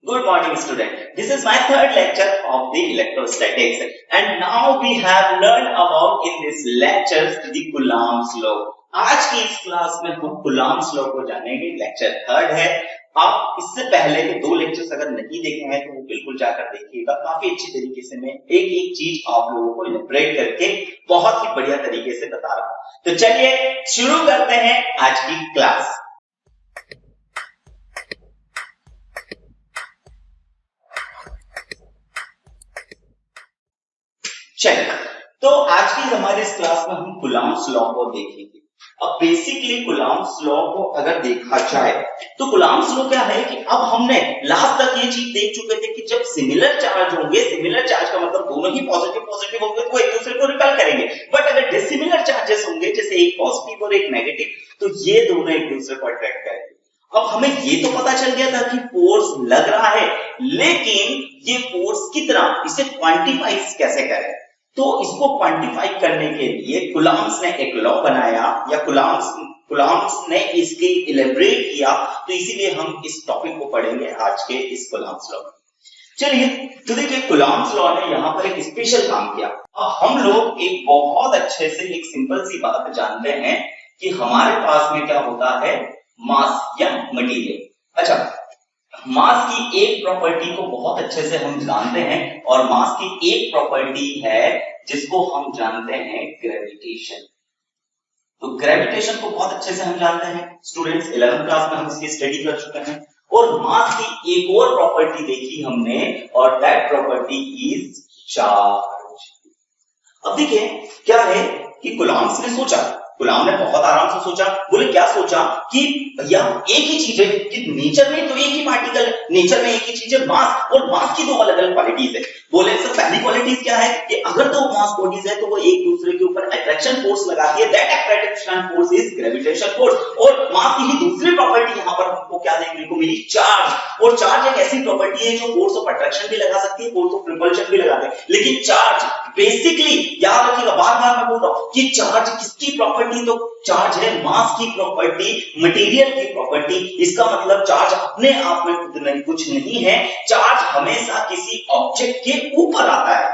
Good morning, student. This is my third lecture of the electrostatics, and now we have learned about in this lectures the Coulomb's law. आज की इस class में हम Coulomb's law को जानेंगे. Lecture third है. आप इससे पहले के दो लेक्चर्स अगर नहीं देखे हैं तो वो बिल्कुल जाकर देखिएगा. काफी अच्छी तरीके से मैं एक एक चीज आप लोगों को इलैबोरेट करके बहुत ही बढ़िया तरीके से बता रहा हूं. तो चलिए शुरू करते हैं आज की क्लास. चलिए, तो आज की हमारी इस क्लास में हम Coulomb's लॉ को देखेंगे. अब बेसिकली Coulomb's लॉ को अगर देखा जाए तो Coulomb's लॉ क्या है कि अब हमने लास्ट तक ये चीज देख चुके थे कि जब सिमिलर चार्ज होंगे, सिमिलर चार्ज का मतलब दोनों ही पॉजिटिव होंगे तो वो एक दूसरे को रिपेल करेंगे. बट अगर डिसिमिलर चार्जेस होंगे, जैसे एक पॉजिटिव और एक नेगेटिव, तो ये दोनों एक दूसरे को अट्रैक्ट करेंगे. अब हमें ये तो पता चल गया था कि फोर्स लग रहा है, लेकिन ये फोर्स कितना, इसे क्वांटिफाई कैसे करें. तो इसको क्वांटिफाई करने के लिए Coulomb's ने एक लॉ बनाया, या Coulomb's ने इसकी इलैबोरेट किया. तो इसीलिए हम इस टॉपिक को पढ़ेंगे आज के इस Coulomb's लॉ. चलिए, तो देखिए Coulomb's लॉ ने यहाँ पर एक स्पेशल काम किया. अब हम लोग एक बहुत अच्छे से एक सिंपल सी बात जानते हैं कि हमारे पास में क्या होता है, मास या मटेरियल. अच्छा, मास की एक प्रॉपर्टी को बहुत अच्छे से हम जानते हैं, और मास की एक प्रॉपर्टी है जिसको हम जानते हैं ग्रेविटेशन. तो ग्रेविटेशन को बहुत अच्छे से हम जानते हैं स्टूडेंट्स, 11th क्लास में हम इसकी स्टडी कर चुके हैं. और मास की एक और प्रॉपर्टी देखी हमने, और दैट प्रॉपर्टी इज चार्ज. अब देखिए क्या है कि Coulomb's ने सोचा, Coulomb ने बहुत आराम से सोचा. बोले क्या सोचा कि भैया एक ही चीज है कि नेचर में तो एक ही पार्टिकल, नेचर में एक ही चीज है मास, और मास की दो अलग अलग क्वालिटीज है. बोले सर पहली क्वालिटीज क्या है कि अगर दो मास बॉडीज है तो वो एक दूसरे के ऊपर अट्रैक्शन फोर्स लगाती है. That attraction force is gravitation force. और मास की ही दूसरी प्रॉपर्टी यहां पर हमको क्या देखने को मिली, चार्ज. और चार्ज एक ऐसी प्रॉपर्टी है जो फोर्स ऑफ अट्रैक्शन भी लगा सकती है, फोर्स ऑफ रिपल्शन भी लगा सकती है. लेकिन चार्ज बेसिकली याद रखिएगा, बार-बार मैं बोल रहा हूं कि चार्ज किसकी प्रॉपर्टी, तो चार्ज है मास की प्रॉपर्टी, मटेरियल की प्रॉपर्टी. इसका मतलब चार्ज अपने आप में कुछ नहीं है, चार्ज हमेशा किसी ऑब्जेक्ट के ऊपर आता है.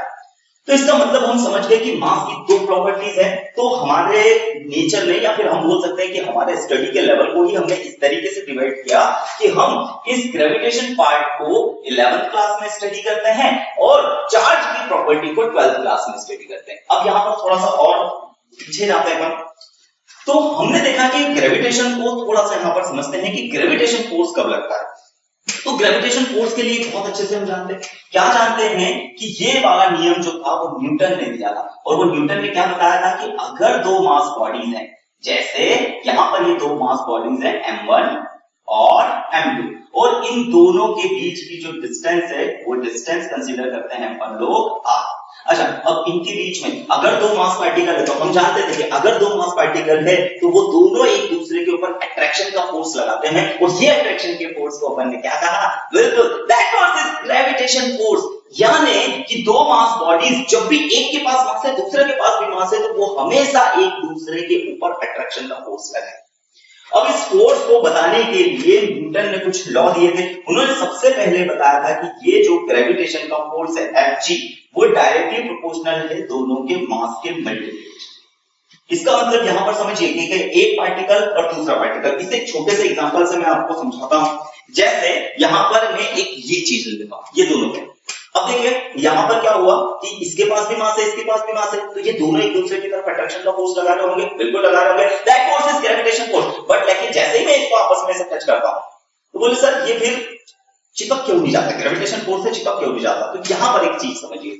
तो इसका मतलब हम समझ गए कि मास की दो प्रॉपर्टीज है. तो हमारे नेचर में, या फिर हम बोल सकते हैं कि हमारे स्टडी के लेवल को ही हमने इस तरीके से डिवाइड किया कि हम इस ग्रेविटेशन पार्ट को 11th क्लास में स्टडी करते हैं और चार्ज की प्रॉपर्टी को 12th क्लास में स्टडी करते हैं. अब यहां पर थोड़ा सा और पीछे जाते हैं हम. तो हमने देखा कि ग्रेविटेशन को थोड़ा सा यहां पर समझते हैं कि ग्रेविटेशन फोर्स कब लगता है. तो ग्रेविटेशन फोर्स के लिए बहुत अच्छे से हम जानते हैं, क्या जानते हैं कि ये वाला नियम जो था वो न्यूटन ने दिया था. और वो न्यूटन ने क्या बताया था कि अगर दो मास बॉडीज हैं, जैसे यहां पर ये दो मास बॉडीज हैं m1 और m2, और इन दोनों के बीच की जो डिस्टेंस है वो डिस्टेंस कंसीडर करते हैं अपन लोग r. अच्छा, अब इनके बीच में अगर दो मास पार्टिकल है तो हम जानते थे कि अगर दो मास पार्टिकल है तो वो दोनों एक दूसरे के ऊपर अट्रैक्शन का फोर्स लगाते हैं. और ये अट्रैक्शन के फोर्स को अपन ने क्या कहा, बिल्कुल that force is gravitation force. यानी कि दो मास बॉडीज जब भी एक के पास मास है, दूसरे के पास भी मास है, तो वो हमेशा एक दूसरे के ऊपर अट्रैक्शन का फोर्स लगाए. अब इस फोर्स को बताने के लिए न्यूटन ने कुछ लॉ दिए थे. उन्होंने सबसे पहले बताया था कि ये जो ग्रेविटेशन का फोर्स है Fg, वो डायरेक्टली प्रोपोर्शनल है दोनों के मास के मल्टीप्लिकेशन. इसका मतलब यहां पर समझिए कि एक पार्टिकल और दूसरा पार्टिकल, इसे एक छोटे से एग्जांपल से मैं आपको समझाता हूं. जैसे यहां पर मैं एक ये चीज ले लेता हूं, ये दोनों के. अब देखिए यहां पर क्या हुआ कि इसके पास भी मास है, इसके पास भी मास है, तो ये दोनों एक दूसरे की तरफ अट्रैक्शन का फोर्स लगा रहे होंगे, बिल्कुल लगा रहे होंगे. That force is gravitation force. But लेकिन जैसे ही मैं इसको आपस में से टच करता हूं तो बोले सर ये फिर चिपक क्यों नहीं जाता, ग्रेविटेशन फोर्स से चिपक क्यों नहीं जाता. तो यहां पर एक चीज समझिए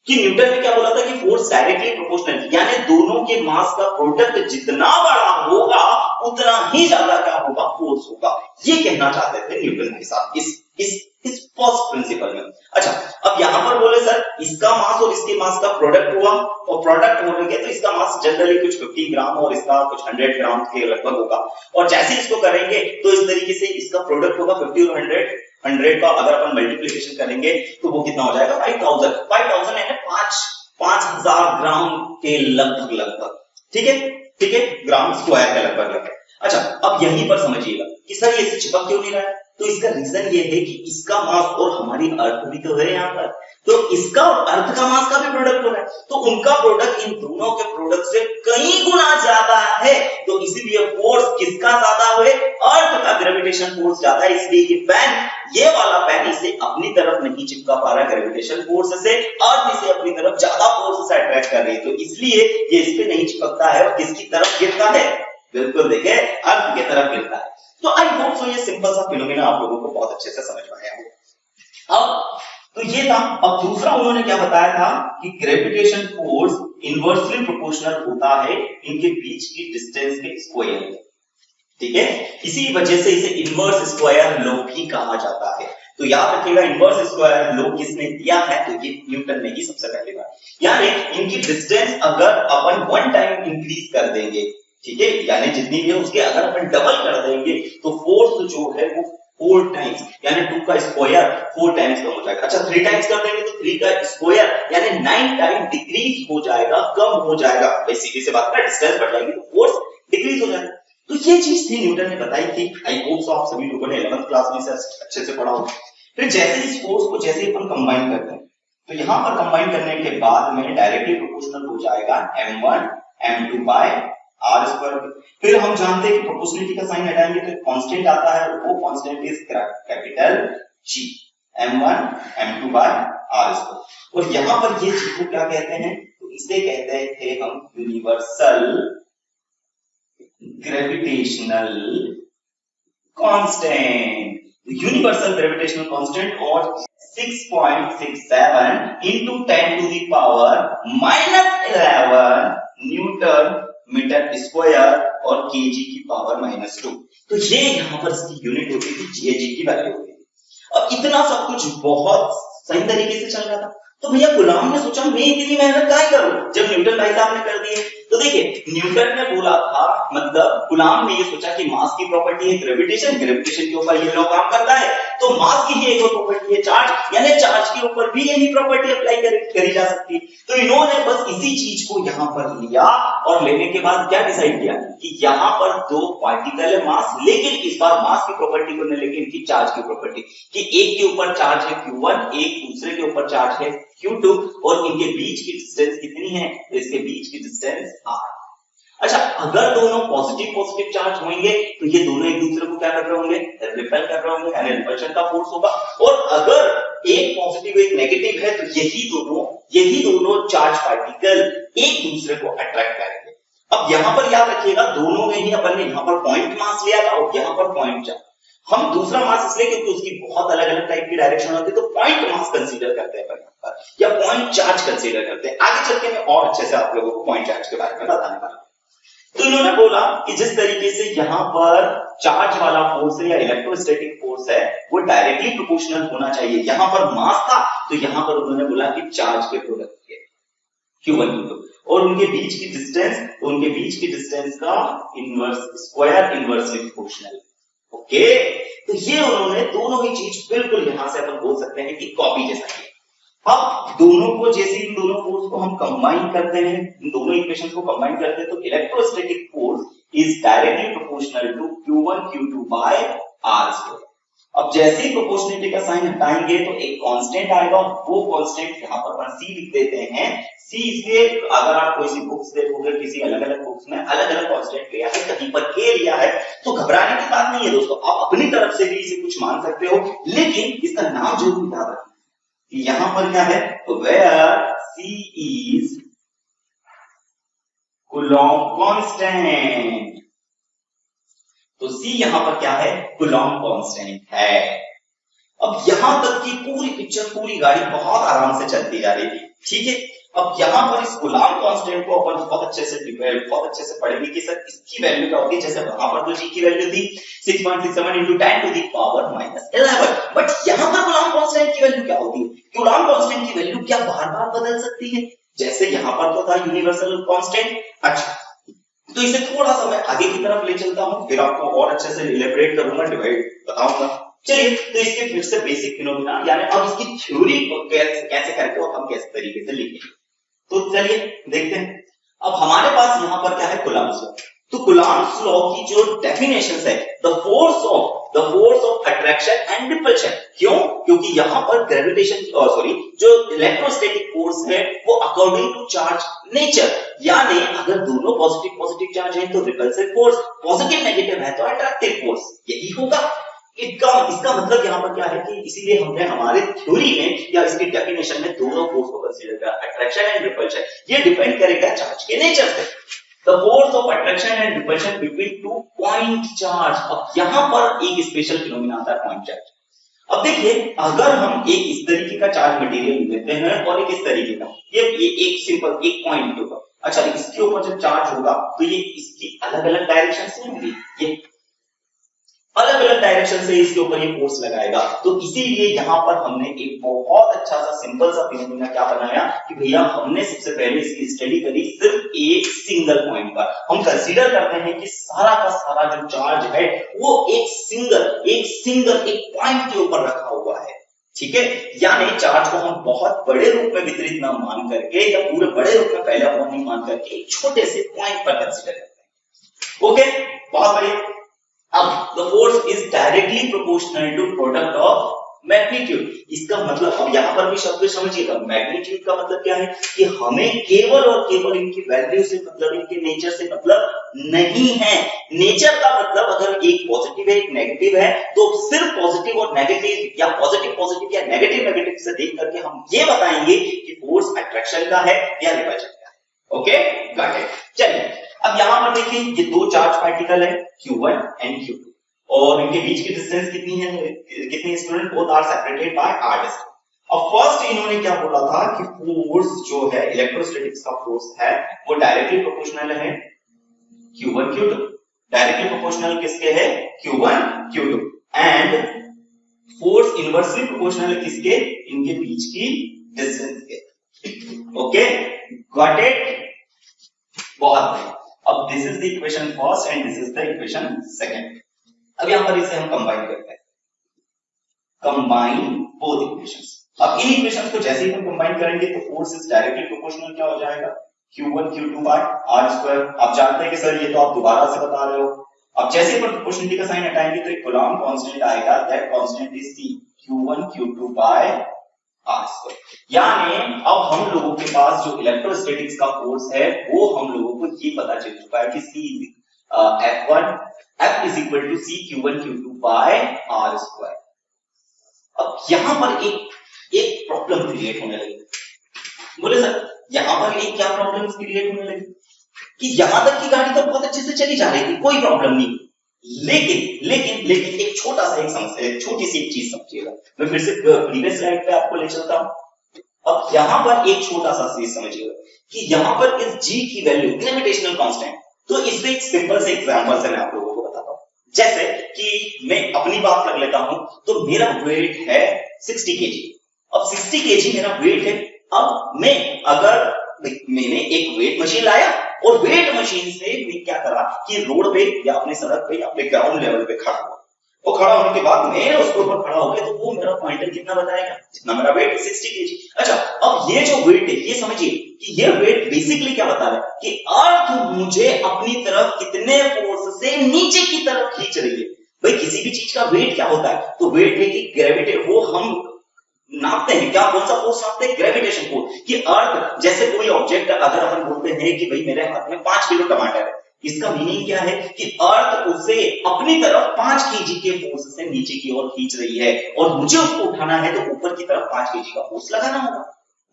कि न्यूटन ने क्या बोला था कि फोर्स डायरेक्टली प्रोपोर्शनल, यानी दोनों के मास का प्रोडक्ट जितना बड़ा होगा उतना ही ज्यादा क्या होगा, फोर्स होगा. ये कहना चाहते थे न्यूटन के साथ इस फर्स्ट प्रिंसिपल में. अच्छा, अब यहां पर बोले सर इसका मास और इसके मास का प्रोडक्ट हुआ, और प्रोडक्ट होने के तो इसका मास जनरली कुछ 50 ग्राम और इसका कुछ 100 ग्राम के लगभग होगा. और जैसे इसको करेंगे तो इस तरीके से इसका प्रोडक्ट होगा 50 और 100 का अगर अपन मल्टीप्लिकेशन करेंगे तो वो कितना हो जाएगा, 5000 यानी 5000 ग्राम के लगभग. ठीक है, ग्राम स्क्वायर के लगभग. अच्छा, अब यहीं पर समझिएगा कि सर ये चिपक क्यों नहीं रहा है, तो इसका रीजन ये है कि इसका मास और हमारी अर्थ भी तो है यहाँ पर, तो इसका और अर्थ का मास का भी प्रोडक्ट हो रहा है, तो उनका प्रोडक्ट इन दोनों के प्रोडक्ट से कई गुना ज्यादा है, तो इसीलिए फोर्स किसका ज्यादा है, अर्थ का ग्रेविटेशन फोर्स ज्यादा है, इसलिए ये पेन, ये वाला पेन इसे अपनी तरफ नहीं चिपका पा रहा ग्रेविटेशन फोर्स से, अर्थ इसे अपनी तरफ ज्यादा फोर्स से अट्रैक्ट कर रही है, तो इसलिए ये इस पे नहीं चिपकता है और किसकी तरफ गिरता है, बिल्कुल देखिए अर्थ की तरफ गिरता है। तो आई होप सो ये सिंपल सा फिनोमेना आप लोगों को बहुत अच्छे से समझ में आया हो। अब तो ये था, अब दूसरा उन्होंने क्या बताया था कि ग्रेविटेशन फोर्स इनवर्सली प्रोपोर्शनल होता है इनके बीच की डिस्टेंस के स्क्वायर में, ठीक है, इसी वजह से इसे इनवर्स स्क्वायर लॉ भी कहा जाता है। तो याद रखिएगा इनवर्स स्क्वायर लॉ किसने दिया है, तो ये न्यूटन ने ही सबसे पहली बार, यानी इनकी डिस्टेंस अगर अपन 1 टाइम इंक्रीज कर देंगे, ठीक है, यानी जितनी भी है उसके अगर अपन डबल कर देंगे तो फोर्स जो है वो 4 टाइम्स, यानी 2 का स्क्वायर 4 टाइम्स कम हो जाएगा। अच्छा 3 टाइम्स कर देंगे तो 3 का स्क्वायर यानी 9 टाइम डिक्रीज हो जाएगा, कम हो जाएगा, भाई सीधी सी बात है, डिस्टेंस बढ़ जाएगी तो फोर्स डिक्रीज हो जाएगा। तो ये चीज थी न्यूटन ने बताई थी, आई होप सो आप सभी लोगों ने 11th क्लास में से अच्छे से पढ़ा होगा। फिर जैसे इस फोर्स को जैसे अपन कंबाइन करते हैं तो यहां पर कंबाइन करने के बाद में डायरेक्टली प्रोपोर्शनल हो जाएगा m1 m2 by R square. फिर हम जानते हैं कि प्रोपोर्शनलिटी का साइन हटाएंगे तो कांस्टेंट आता है, वो constant is capital G, m1 m2 by R square. और यहां पर ये चीज को क्या कहते हैं, तो इसे कहते थे हम universal gravitational constant. Universal gravitational constant और 6.67 into 10 to the power -11 newton metre square और केजी की पावर -2। तो ये यहां पर इसकी यूनिट होती थी, जी की वैल्यू होती थी। अब इतना सब कुछ बहुत सही तरीके से चल रहा था, तो भैया गुलाम ने सोचा मैं इतनी मेहनत काहे करूं, जब न्यूटन भाई साहब ने कर दिए। तो देखिए न्यूटन ने बोला था, मतलब गुलाम ने ये सोचा कि मास की प्रॉपर्टी है ग्रेविटेशन, ग्रेविटेशन के ऊपर ये लॉ काम करता है, तो मास की ही एक और प्रॉपर्टी है चार्ज, यानी चार्ज के ऊपर भी यही प्रॉपर्टी अप्लाई करी जा सकती है। तो इन्होंने बस इसी चीज को यहां पर लिया और लेने के बाद क्या डिसाइड किया कि यहां पर 2 पार्टिकल है मास, लेकिन इस बार मास की प्रॉपर्टी को नहीं लेकिन इनकी चार्ज की प्रॉपर्टी, कि एक के ऊपर चार्ज है Q1, एक दूसरे के ऊपर चार्ज है Q2 और इनके बीच की डिस्टेंस कितनी है, तो इसके बीच की डिस्टेंस R। अच्छा अगर दोनों पॉजिटिव पॉजिटिव चार्ज होंगे तो ये दोनों एक दूसरे को क्या कर रहे होंगे, रिपेल कर रहे होंगे, यानी रिपल्शन का फोर्स होगा। और अगर एक पॉजिटिव एक नेगेटिव है तो यही दोनों चार्ज पार्टिकल एक दूसरे को अट्रैक्ट करेंगे। अब यहां पर याद रखिएगा दोनों में ही अपन ने यहां पर पॉइंट मास लिया था और यहां पर पॉइंट चार्ज। हम दूसरा मास इसलिए क्योंकि उसकी बहुत अलग अलग टाइप की डायरेक्शन होती है, तो पॉइंट मास कंसीडर करते हैं पर या पॉइंट चार्ज कंसीडर करते हैं। आगे चल के मैं और अच्छे से आप लोगों को पॉइंट चार्ज के बारे में बताने वाला हूं। तो इन्होंने बोला कि जिस तरीके से यहां पर चार्ज वाला फोर्स है या इलेक्ट्रोस्टैटिक फोर्स है वो डायरेक्टली प्रोपोर्शनल होना चाहिए, यहां पर मास था तो यहां पर उन्होंने बोला कि चार्ज के प्रोडक्ट के Q1 Q2 और उनके बीच की डिस्टेंस का inverse square inversely proportional. Okay, तो ये उन्होंने दोनों ही चीज बिल्कुल यहां से अपन बोल सकते हैं कि कॉपी जैसा किया। अब दोनों को जैसे इन दोनों फोर्स को हम कंबाइन करते हैं, इन दोनों इक्वेशंस को कंबाइन करते हैं तो electrostatic force is directly proportional to Q1 Q2 by R square. अब जैसे ही प्रोपोर्शनलिटी का साइन हटाएंगे तो एक कांस्टेंट आएगा, वो कांस्टेंट यहां पर अपन C लिख देते हैं। C इसलिए अगर आप कोई सी बुक्स देखोगे किसी अलग अलग बुक्स में अलग अलग कांस्टेंट लिया है, कहीं पर K लिया है, तो घबराने की बात नहीं है दोस्तों, आप अपनी तरफ से भी इसे कुछ मान सकते हो, लेकिन इसका नाम जरूर याद रखना। यहां पर क्या है, where C is Coulomb constant, तो C यहां पर क्या है, कूलॉम कांस्टेंट है। अब यहां तक की पूरी पिक्चर, पूरी गाड़ी बहुत आराम से चलती जा रही थी, ठीक है। अब यहां पर इस कूलॉम कांस्टेंट को अपन बहुत अच्छे से पढ़ेंगे कि सर इसकी वैल्यू क्या होती है। जैसे वहां पर तो G की वैल्यू थी 6.67 into 10 to the power -11, but यहां पर कूलॉम कांस्टेंट की वैल्यू क्या होती है, कूलॉम कांस्टेंट की वैल्यू क्या बार-बार बदल सकती है, जैसे यहां पर तो था यूनिवर्सल कांस्टेंट। अच्छा तो इसे थोड़ा सा मैं आगे की तरफ ले चलता हूं, फिर आपको और अच्छे से इलैबोरेट करूंगा, डिवाइड बताऊंगा। चलिए तो इसके फिर से बेसिक फिनोमेना यानी अब इसकी थ्योरी को कैसे करके और हम कैसे तरीके से लिखेंगे, तो चलिए देखते हैं। अब हमारे पास यहां पर क्या है, कूलम्ब्स लॉ। तो कुलाम्स लॉ की जो डेफिनेशन है, the force of attraction and repulsion. क्यों? क्योंकि यहां पर ग्रेविटेशन जो इलेक्ट्रोस्टैटिक फोर्स है वो अकॉर्डिंग टू चार्ज नेचर, यानी अगर दोनों पॉजिटिव चार्ज है तो रिपल्सिव फोर्स, पॉजिटिव नेगेटिव है तो अट्रैक्टिव फोर्स, यही होगा। इसका मतलब यहाँ पर क्या है कि इसीलिए हमने हमारे थ्योरी में या इसकी डेफिनेशन में दोनों फोर्स को कंसीडर किया, अट्रैक्शन एंड रिपल्शन। ये डिपेंड करेगा चार्ज के नेचर से। The force of attraction and repulsion between two point charge। अब यहाँ पर एक स्पेशल फिनोमेना आता है, पॉइंट चार्ज। अब देखिए, अगर हम एक इस तरीके का चार्ज मटेरियल लेते हैं और एक इस तरीके का, ये एक सिंपल एक पॉइंट के ऊपर, अच्छा इसके ऊपर जब चार्ज होगा तो ये इसकी अलग अलग डायरेक्शन से होंगी, ये अलग अलग डायरेक्शन से इसके ऊपर ये फोर्स लगाएगा। तो इसीलिए यहां पर हमने एक बहुत अच्छा सा सिंपल सा फिनोमेना क्या बनाया कि भैया हमने सबसे पहले इसकी स्टडी करी सिर्फ एक सिंगल पॉइंट पर। हम कंसीडर करते हैं कि सारा का सारा जो चार्ज है वो एक सिंगल पॉइंट के ऊपर रखा हुआ है, ठीक है। यानी चार्ज को हम बहुत बड़े रूप में वितरित ना मान करके या पूरे बड़े रूप में फैला हुआ नहीं मान करके एक छोटे से पॉइंट पर कंसीडर करते हैं। ओके, बहुत बढ़िया। अब the force is directly proportional to product of magnitude। इसका मतलब अब यहाँ पर भी शब्द समझिएगा, मैग्नीट्यूड का मतलब क्या है कि हमें केवल और केवल इनकी वैल्यू से मतलब, इनके नेचर से मतलब नहीं है। नेचर का मतलब अगर एक पॉजिटिव है एक नेगेटिव है तो सिर्फ पॉजिटिव और नेगेटिव या पॉजिटिव या नेगेटिव से देख करके हम ये बताएंगे कि फोर्स अट्रैक्शन का है या रिपल्शन का है। Okay, got it. चलिए अब यहां पर देखिए, ये दो चार्ज पार्टिकल है Q1 एंड Q2 और इनके बीच की डिस्टेंस कितनी student, both are separated by r distance. अब फर्स्ट इन्होंने क्या बोला था कि फोर्स जो है इलेक्ट्रोस्टैटिक्स का फोर्स है वो डायरेक्टली प्रोपोर्शनल है Q1 Q2। डायरेक्टली प्रोपोर्शनल किसके है, Q1 Q2। And force inversely proportional है किसके, इनके बीच की डिस्टेंस के। ओके, गॉट इट, बहुत बढ़िया। अब this is the equation first and this is the equation second. अब यहां पर इसे हम कंबाइन करते हैं, कंबाइन बोथ इक्वेशंस। अब इन इक्वेशंस को जैसे ही हम कंबाइन करेंगे तो फोर्स इज डायरेक्टली प्रोपोर्शनल क्या हो जाएगा, Q1 Q2 by r square. आप जानते हैं कि सर ये तो आप दोबारा से बता रहे हो। अब जैसे ही प्रोपोर्शनलिटी का साइन हटाएंगे तो एक कूलम्ब कांस्टेंट आएगा, that constant is C Q1 Q2 by r square. यानी अब हम लोगों के पास जो इलेक्ट्रोस्टैटिक्स का फोर्स है वो हम लोगों को ये पता चल चुका है कि F is equal to C Q1 Q2 by r square. अब यहां पर एक प्रॉब्लम क्रिएट होने लगी। बोले सर यहां पर एक क्या प्रॉब्लम क्रिएट होने लगी कि यहां तक की गाड़ी तो बहुत अच्छे से चली जा रही थी, कोई प्रॉब्लम नहीं, लेकिन एक छोटा सा एक समस्या, एक छोटी सी एक चीज समझिएगा। मैं फिर से प्रीवियस स्लाइड पे आपको ले चलता हूं। अब यहां पर एक छोटा सा चीज समझिएगा कि यहां पर इस g की वैल्यू ग्रेविटेशनल कांस्टेंट, तो इससे एक सिंपल से एग्जांपल से मैं आप लोगों को बताता हूं। जैसे कि मैं अपनी बात कर लेता हूं, तो मेरा वेट है 60 kg। अब 60 kg मेरा वेट है। अब मैंने एक वेट मशीन लाया और वेट मशीन से मैं क्या करा कि रोड पे या अपने सड़क पे या अपने ग्राउंड लेवल पे खड़ा हुआ। वो खड़ा होने के बाद मैं उसके ऊपर खड़ा हो गया तो वो मेरा पॉइंटर कितना बताएगा, जितना मेरा वेट 60 kg। अच्छा, अब ये जो वेट है ये समझिए कि ये वेट बेसिकली क्या बता रहा है कि अर्थ मुझे अपनी तरफ कितने फोर्स से नीचे की तरफ खींच रही है। भाई किसी भी चीज का वेट क्या होता है, तो वेट है कि ग्रेविटी, वो हम नापते हैं क्या, कौन सा फोर्स नापते हैं, ग्रेविटेशन फोर्स। कि अर्थ जैसे कोई ऑब्जेक्ट, अगर अपन बोलते हैं कि भाई मेरे हाथ में 5 किलो टमाटर है, इसका मीनिंग क्या है कि अर्थ उसे अपनी तरफ 5 kg के फोर्स से नीचे की ओर खींच रही है और मुझे उसको उठाना है तो ऊपर की तरफ 5 kg का फोर्स लगाना होगा।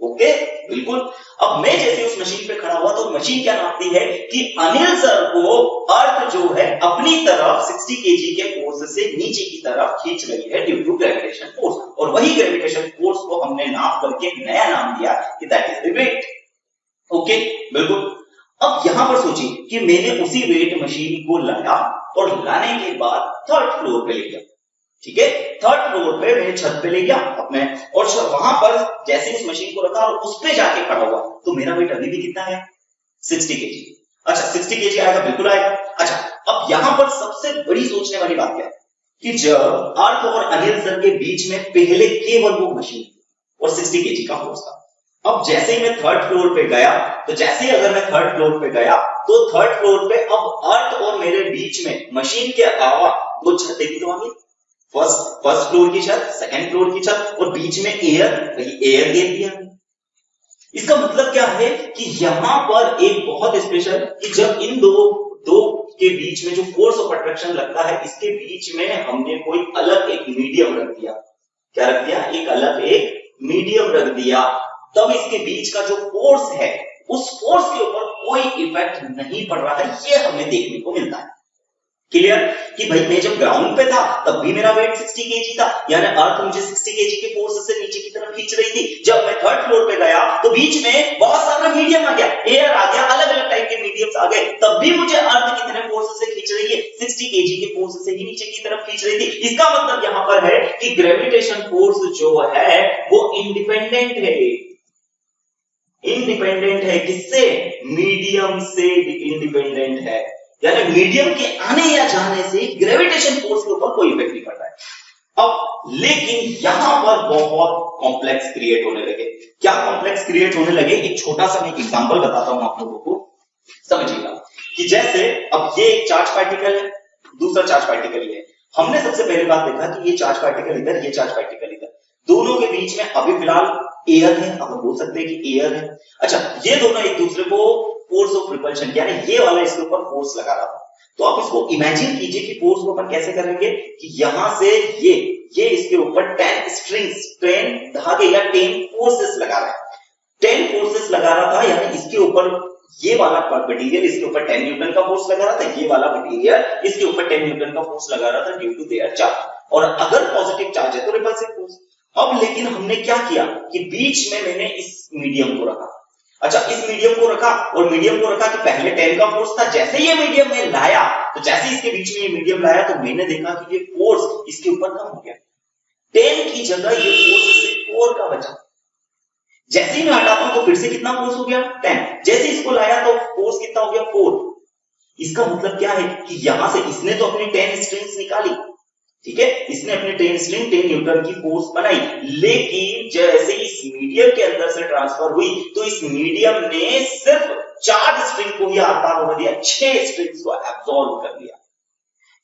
ओके, बिल्कुल। अब मैं जैसे उस मशीन पे खड़ा हुआ तो मशीन क्या नापती है कि अनिल सर को अर्थ जो है अपनी तरफ 60 kg के फोर्स से नीचे की तरफ खींच रही है ड्यू टू ग्रेविटेशन फोर्स, और वही ग्रेविटेशन फोर्स को हमने नाप करके नया नाम दिया कि that is the weight. Okay, बिल्कुल। अब यहां पर सोचिए कि मैंने उसी वेट मशीन को लाया और लाने के बाद थर्ड फ्लोर पे ले गया, ठीक है। थर्ड फ्लोर पे मैं छत पे ले गया अपने, और वहां पर जैसे इस मशीन को रखा और उस पे जाके खड़ा हुआ तो मेरा वेट अभी भी कितना है, 60 kg। अच्छा, 60 kg आएगा, बिल्कुल आएगा। अच्छा, अब यहां पर सबसे बड़ी सोचने वाली बात क्या है कि जब अर्थ और अनिल सर के बीच में पहले केवल वो मशीन और 60 kg का फोर्स था, अब जैसे ही मैं थर्ड फ्लोर पे गया, तो जैसे ही अगर मैं थर्ड फ्लोर पे गया तो थर्ड फ्लोर पे अब अर्थ और मेरे बीच में मशीन के अलावा दो छतें भी तो आ गई। फर्स्ट फ्लोर की छत, सेकंड फ्लोर की छत और बीच में एयर गेप दिया। इसका मतलब क्या है कि यहां पर एक बहुत स्पेशल कि जब इन दो के बीच में जो फोर्स ऑफ अट्रैक्शन लगता है, इसके बीच में हमने कोई अलग एक मीडियम रख दिया। क्या रख दिया? एक अलग एक मीडियम रख दिया। तब इसके बीच का जो फोर्स है, उस फोर्स के ऊपर कोई इफेक्ट नहीं पड़ रहा है, ये हमें देखने को मिलता है। क्लियर? कि भाई मैं जब ग्राउंड पे था तब भी मेरा वेट 60 केजी था, यानी अर्थ मुझे 60 केजी के फोर्स से नीचे की तरफ खींच रही थी। जब मैं थर्ड फ्लोर पे गया तो बीच में बहुत सारा मीडियम आ गया, एयर आ गया, अलग अलग टाइप के मीडियम्स आ गए, तब भी मुझे अर्थ कितने फोर्स से खींच रही है? 60 केजी के फोर्स से ही नीचे की तरफ खींच रही थी। इसका मतलब यहां पर है कि ग्रेविटेशन फोर्स जो है वो इंडिपेंडेंट है। इंडिपेंडेंट है किससे? मीडियम से इंडिपेंडेंट है, यानी मीडियम के आने या जाने से ग्रेविटेशन फोर्स के ऊपर कोई इफेक्ट नहीं पड़ रहा है। अब लेकिन यहां पर बहुत कॉम्प्लेक्स क्रिएट होने लगे। क्या कॉम्प्लेक्स क्रिएट होने लगे? एक छोटा सा मैं एग्जांपल बताता हूं आप लोगों को, समझिएगा। कि जैसे अब ये एक चार्ज पार्टिकल है, दूसरा चार्ज पार्टिकल है। हमने सबसे पहली बात देखा कि ये चार्ज पार्टिकल इधर, ये चार्ज पार्टिकल इधर, दोनों के बीच में अभी फिलहाल एयर है, अब बोल सकते हैं कि एयर है। अच्छा, ये दोनों एक दूसरे को फोर्स ऑफ रिपल्शन, यानी ये वाला इसके ऊपर फोर्स लगा रहा था। तो आप इसको इमेजिन कीजिए कि फोर्स को अपन कैसे करेंगे कि यहां से ये इसके ऊपर 10 स्ट्रिंग्स, 10 धागे या 10 फोर्सेस लगा रहा है। 10 फोर्सेस लगा रहा था, यानी इसके ऊपर ये वाला मटेरियल इसके ऊपर 10 न्यूटन का फोर्स लगा रहा था, ये वाला मटेरियल इसके ऊपर 10 न्यूटन का फोर्स लगा रहा था ड्यू टू देयर चार्ज। और अगर पॉजिटिव चार्ज है तो रिपल्सिव फोर्स। अब लेकिन हमने क्या किया कि बीच में मैंने इस मीडियम को रखा। अच्छा, इस मीडियम को रखा और मीडियम को रखा कि पहले 10 का फोर्स था, जैसे ये मीडियम में लाया, तो जैसे इसके बीच में ये मीडियम लाया तो मैंने देखा कि ये फोर्स इसके ऊपर कम हो गया। 10 की जगह ये फोर्स सिर्फ 4 का बचा। जैसे ही मैं हटाता हूं तो फिर से कितना फोर्स हो गया? 10। जैसे इसको लाया तो फोर्स कितना हो गया? 4। इसका मतलब क्या है कि यहां से इसने तो अपनी 10 स्ट्रिंग्स निकाली, ठीक है, इसने अपनी 10 स्ट्रिंग 10 न्यूटन की फोर्स बनाई, लेकिन जैसे इस मीडियम के अंदर से ट्रांसफर हुई तो इस मीडियम ने सिर्फ 4 स्ट्रिंग को ही आर पार होने दिया, 6 स्ट्रिंग्स को एब्सॉर्ब कर लिया।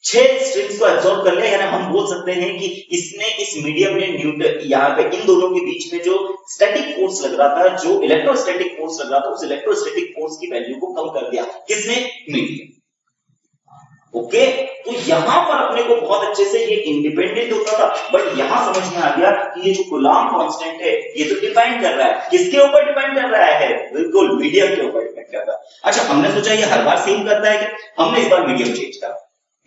6 स्ट्रिंग्स को एब्सॉर्ब कर लिया, यानी हम बोल सकते हैं कि इसने, इस मीडियम ने न्यूटन, यहां पे इन दोनों के बीच में जो स्टैटिक फोर्स लग रहा था, जो इलेक्ट्रोस्टैटिक फोर्स लग रहा था, उस इलेक्ट्रोस्टैटिक फोर्स की वैल्यू को कम कर दिया। किसने? मीडियम। ओके, तो यहां पर अपने को बहुत अच्छे से ये इंडिपेंडेंट होता था, बट यहां समझ में आ गया कि ये जो कूलॉम कांस्टेंट है ये तो डिपेंड कर रहा है, किसके ऊपर डिपेंड कर रहा है? बिल्कुल मीडियम के ऊपर डिपेंड कर रहा है। अच्छा, हमने सोचा ये हर बार सेम करता है क्या? हमने इस बार मीडियम चेंज करा।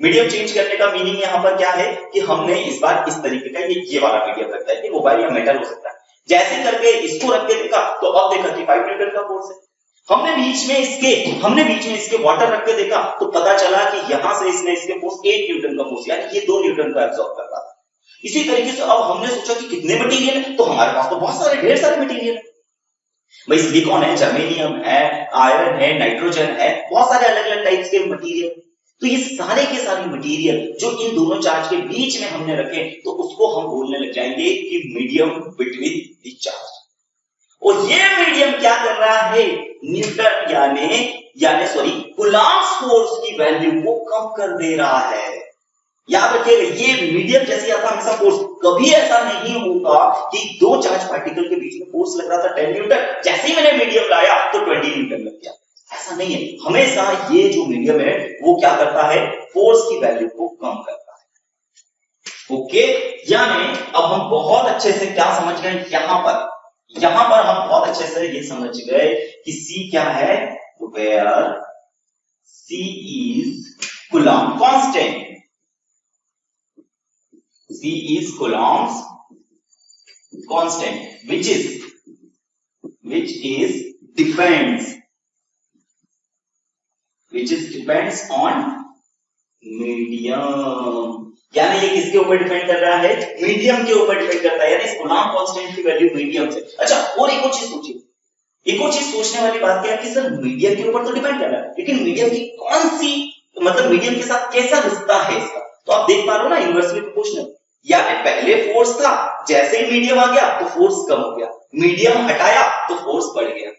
मीडियम चेंज करने का मीनिंग यहां पर क्या है कि हमने इस बार इस तरीके का ये वाला मीडियम रखता है, कि मोबाइल या मेटल हो सकता है। जैसे करके इसको रख के देखा तो अब देखा कि 5 न्यूटन का फोर्स है। हमने बीच में इसके वाटर रख के देखा तो पता चला कि यहां से इसने इसके फोर्स 8 न्यूटन का फोर्स, यानी ये 2 न्यूटन को एब्सॉर्ब कर रहा था। इसी तरीके से अब हमने सोचा कि कितने मटेरियल है, तो हमारे पास तो बहुत सारे, ढेर सारे मटेरियल है भाई। सिलिकॉन है, जर्मेनियम है, आयरन है, नाइट्रोजन है, बहुत सारे अलग अलग टाइप्स के मटेरियल। तो ये सारे के सारे मटेरियल जो इन दोनों चार्ज के बीच में हमने रखे, तो उसको हम बोलने लग जाएंगे कि मीडियम बिटवीन द चार्ज। और ये मीडियम क्या कर रहा है? न्यूटन यानी कूलॉम्स फोर्स की वैल्यू को कम कर दे रहा है। याद रखिएगा, ये मीडियम जैसे आता हमेशा फोर्स, कभी ऐसा नहीं होगा कि दो चार्ज पार्टिकल के बीच में फोर्स लग रहा था 10 न्यूटन, जैसे ही मैंने मीडियम लाया तो 20 न्यूटन लग गया। ऐसा नहीं है, हमेशा ये जो मीडियम है वो क्या करता है? फोर्स की वैल्यू को कम करता है। ओके, यानी अब हम बहुत अच्छे से क्या समझ गए? यहां पर हम बहुत अच्छे से ये समझ गए कि C क्या है? Where C is Coulomb constant, C is Coulomb's constant, which depends on medium। यानी ये किसके ऊपर डिपेंड कर रहा है? मीडियम के ऊपर डिपेंड करता है, यानी इस कूलॉम कांस्टेंट की वैल्यू मीडियम से। अच्छा, और एक और चीज सोचिए, एक और चीज सोचने वाली बात क्या है कि सर मीडियम के ऊपर तो डिपेंड कर रहा है, लेकिन मीडियम की कौन सी, मतलब मीडियम के साथ कैसा रिश्ता है इसका? तो आप देख पा रहे हो ना, इनवर्सली प्रोपोर्शनल। यानी पहले फोर्स था, जैसे ही मीडियम आ गया तो फोर्स कम हो गया, मीडियम हटाया तो फोर्स बढ़ गया।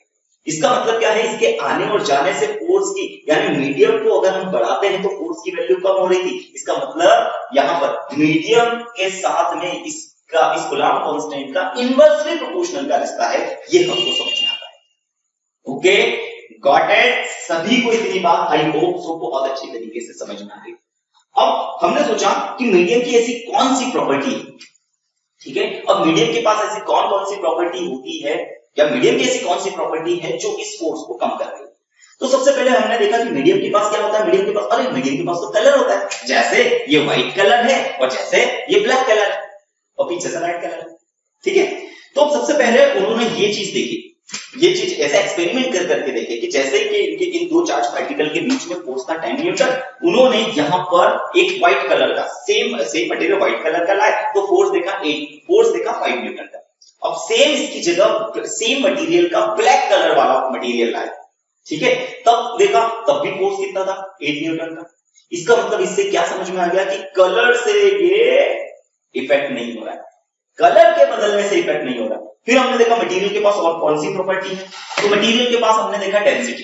इसका मतलब क्या है, इसके आने और जाने से फोर्स की, यानी मीडियम को अगर हम बढ़ाते हैं तो फोर्स की वैल्यू कम हो रही थी। इसका मतलब यहां पर मीडियम के साथ में इसका इस कूलम्ब कांस्टेंट का इनवर्सली प्रोपोर्शनल का रिश्ता है, ये हमको समझ में आता है। Okay, got it? सभी को इतनी बात आई होप सो बहुत अच्छी तरीके से समझ में आ गई। अब हमने सोचा कि मीडियम की ऐसी कौन सी प्रॉपर्टी है, ठीक है, अब मीडियम के पास ऐसी कौन कौन सी प्रॉपर्टी होती है, या मीडियम की ऐसी कौन सी प्रॉपर्टी है जो इस फोर्स को कम कर रही है। तो सबसे पहले हमने देखा कि मीडियम के पास क्या होता है, मीडियम के पास, अरे मीडियम के पास तो कलर होता है, जैसे ये व्हाइट कलर है और जैसे ये ब्लैक कलर है और पीछे से रेड कलर है, ठीक है। तो सबसे पहले उन्होंने ये चीज देखी, ये चीज ऐसा एक्सपेरिमेंट कर करके देखे कि जैसे कि इनके इन दो चार्ज पार्टिकल के बीच में फोर्स था 10 न्यूटन, उन्होंने यहां पर एक व्हाइट कलर का सेम मटेरियल व्हाइट कलर का लाए तो फोर्स देखा 8, फोर्स देखा 5 न्यूटन का। अब सेम इसकी जगह सेम मटेरियल का ब्लैक कलर वाला मटेरियल लाए, ठीक है, तब देखा तब भी फोर्स कितना था, 8 न्यूटन का। इसका मतलब इससे क्या समझ में आ गया कि कलर से ये इफेक्ट नहीं हो रहा है, कलर के बदलने से इफेक्ट नहीं हो रहा। फिर हमने देखा मटेरियल के पास और कौन सी प्रॉपर्टी है, तो मटेरियल के पास हमने देखा डेंसिटी।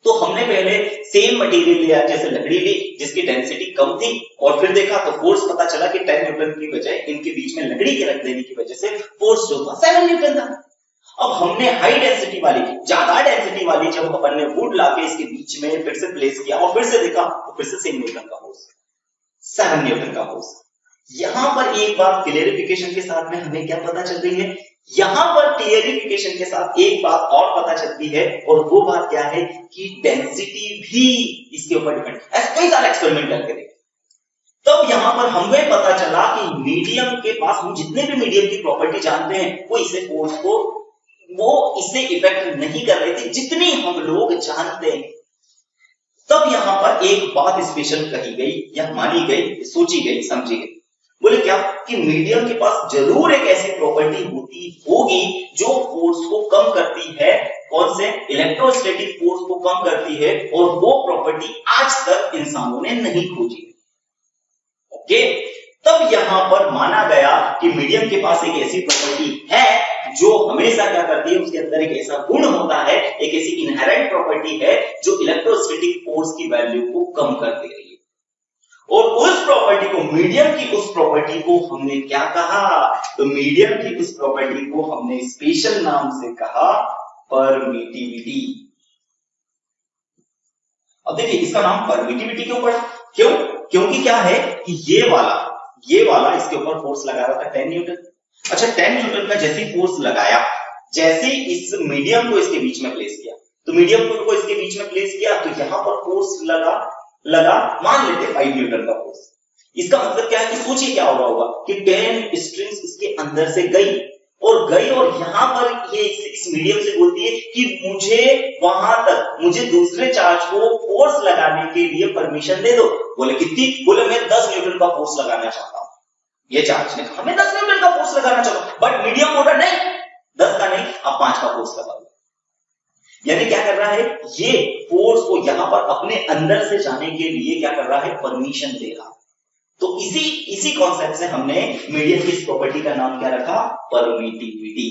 तो हमने पहले सेम मटेरियल लिया, जैसे लकड़ी ली जिसकी डेंसिटी कम थी, और फिर देखा तो फोर्स पता चला कि 10 न्यूटन की बजाय इनके बीच में लकड़ी के रख देने की वजह से फोर्स जो था 7 न्यूटन था। अब हमने हाई डेंसिटी वाली, ज्यादा डेंसिटी वाली जब अपन ने वुड लाके इसके बीच में फिर से प्लेस किया और फिर से देखा तो फिर से 6 न्यूटन का फोर्स, 7 न्यूटन का फोर्स। यहां पर एक बात क्लियरिफिकेशन के साथ में हमें क्या पता चल रही है, यहां पर क्लियरिफिकेशन के साथ एक बात और पता चलती है, और वो बात क्या है कि डेंसिटी भी इसके ऊपर डिपेंड। ऐसे कई सारे एक्सपेरिमेंट करके देखे, तब यहां पर हमें पता चला कि मीडियम के पास, हम जितने भी मीडियम की प्रॉपर्टी जानते हैं वो इसे फोर्स को, वो इसे इफेक्ट नहीं कर रहे थे जितनी हम लोग जानते हैं। तब यहां पर एक बात स्पेशल कही गई या मानी गई, सोची गई, समझी गई। बोले क्या कि मीडियम के पास जरूर एक ऐसी प्रॉपर्टी होती होगी जो फोर्स को कम करती है, कौन से, इलेक्ट्रोस्टैटिक फोर्स को कम करती है, और वो प्रॉपर्टी आज तक इंसानों ने नहीं खोजी। ओके, तब यहां पर माना गया कि मीडियम के पास एक ऐसी प्रॉपर्टी है जो हमेशा क्या करती है, उसके अंदर एक ऐसा गुण होता है, एक ऐसी इनहेरेंट प्रॉपर्टी है जो इलेक्ट्रोस्टैटिक फोर्स की वैल्यू को कम कर दे रही है। और उस प्रॉपर्टी को, मीडियम की उस प्रॉपर्टी को हमने क्या कहा, तो मीडियम की उस प्रॉपर्टी को हमने स्पेशल नाम से कहा परमिटिविटी। अब देखिए इसका नाम परमिटिविटी क्यों पड़ा, क्यों, क्योंकि क्या है कि ये वाला इसके ऊपर फोर्स लगा रहा था 10 न्यूटन। अच्छा, 10 न्यूटन का जैसे फोर्स लगाया, जैसे इस मीडियम को इसके बीच में प्लेस किया, तो मीडियम को इसके बीच में प्लेस किया तो यहां पर फोर्स लगा मान लेते 5 न्यूटन का फोर्स। इसका मतलब क्या है कि सोचिए क्या हो रहा होगा कि 10 स्ट्रिंग्स इसके अंदर से गई और यहां पर ये इस मीडियम से बोलती है कि मुझे वहां तक, मुझे दूसरे चार्ज को फोर्स लगाने के लिए परमिशन दे दो। बोले कितनी, बोले मैं 10 न्यूटन का फोर्स लगाना चाहता हूं। ये चार्ज ने कहा मैं 10 न्यूटन का फोर्स लगाना चाहता हूं, बट मीडियम बोल रहा नहीं 10 का नहीं, अब 5 का फोर्स लगा दो। यानी क्या कर रहा है, ये फोर्स को यहां पर अपने अंदर से जाने के लिए क्या कर रहा है, परमिशन दे रहा है। तो इसी कॉन्सेप्ट से हमने मीडियम की इस प्रॉपर्टी का नाम क्या रखा, परमिटिविटी।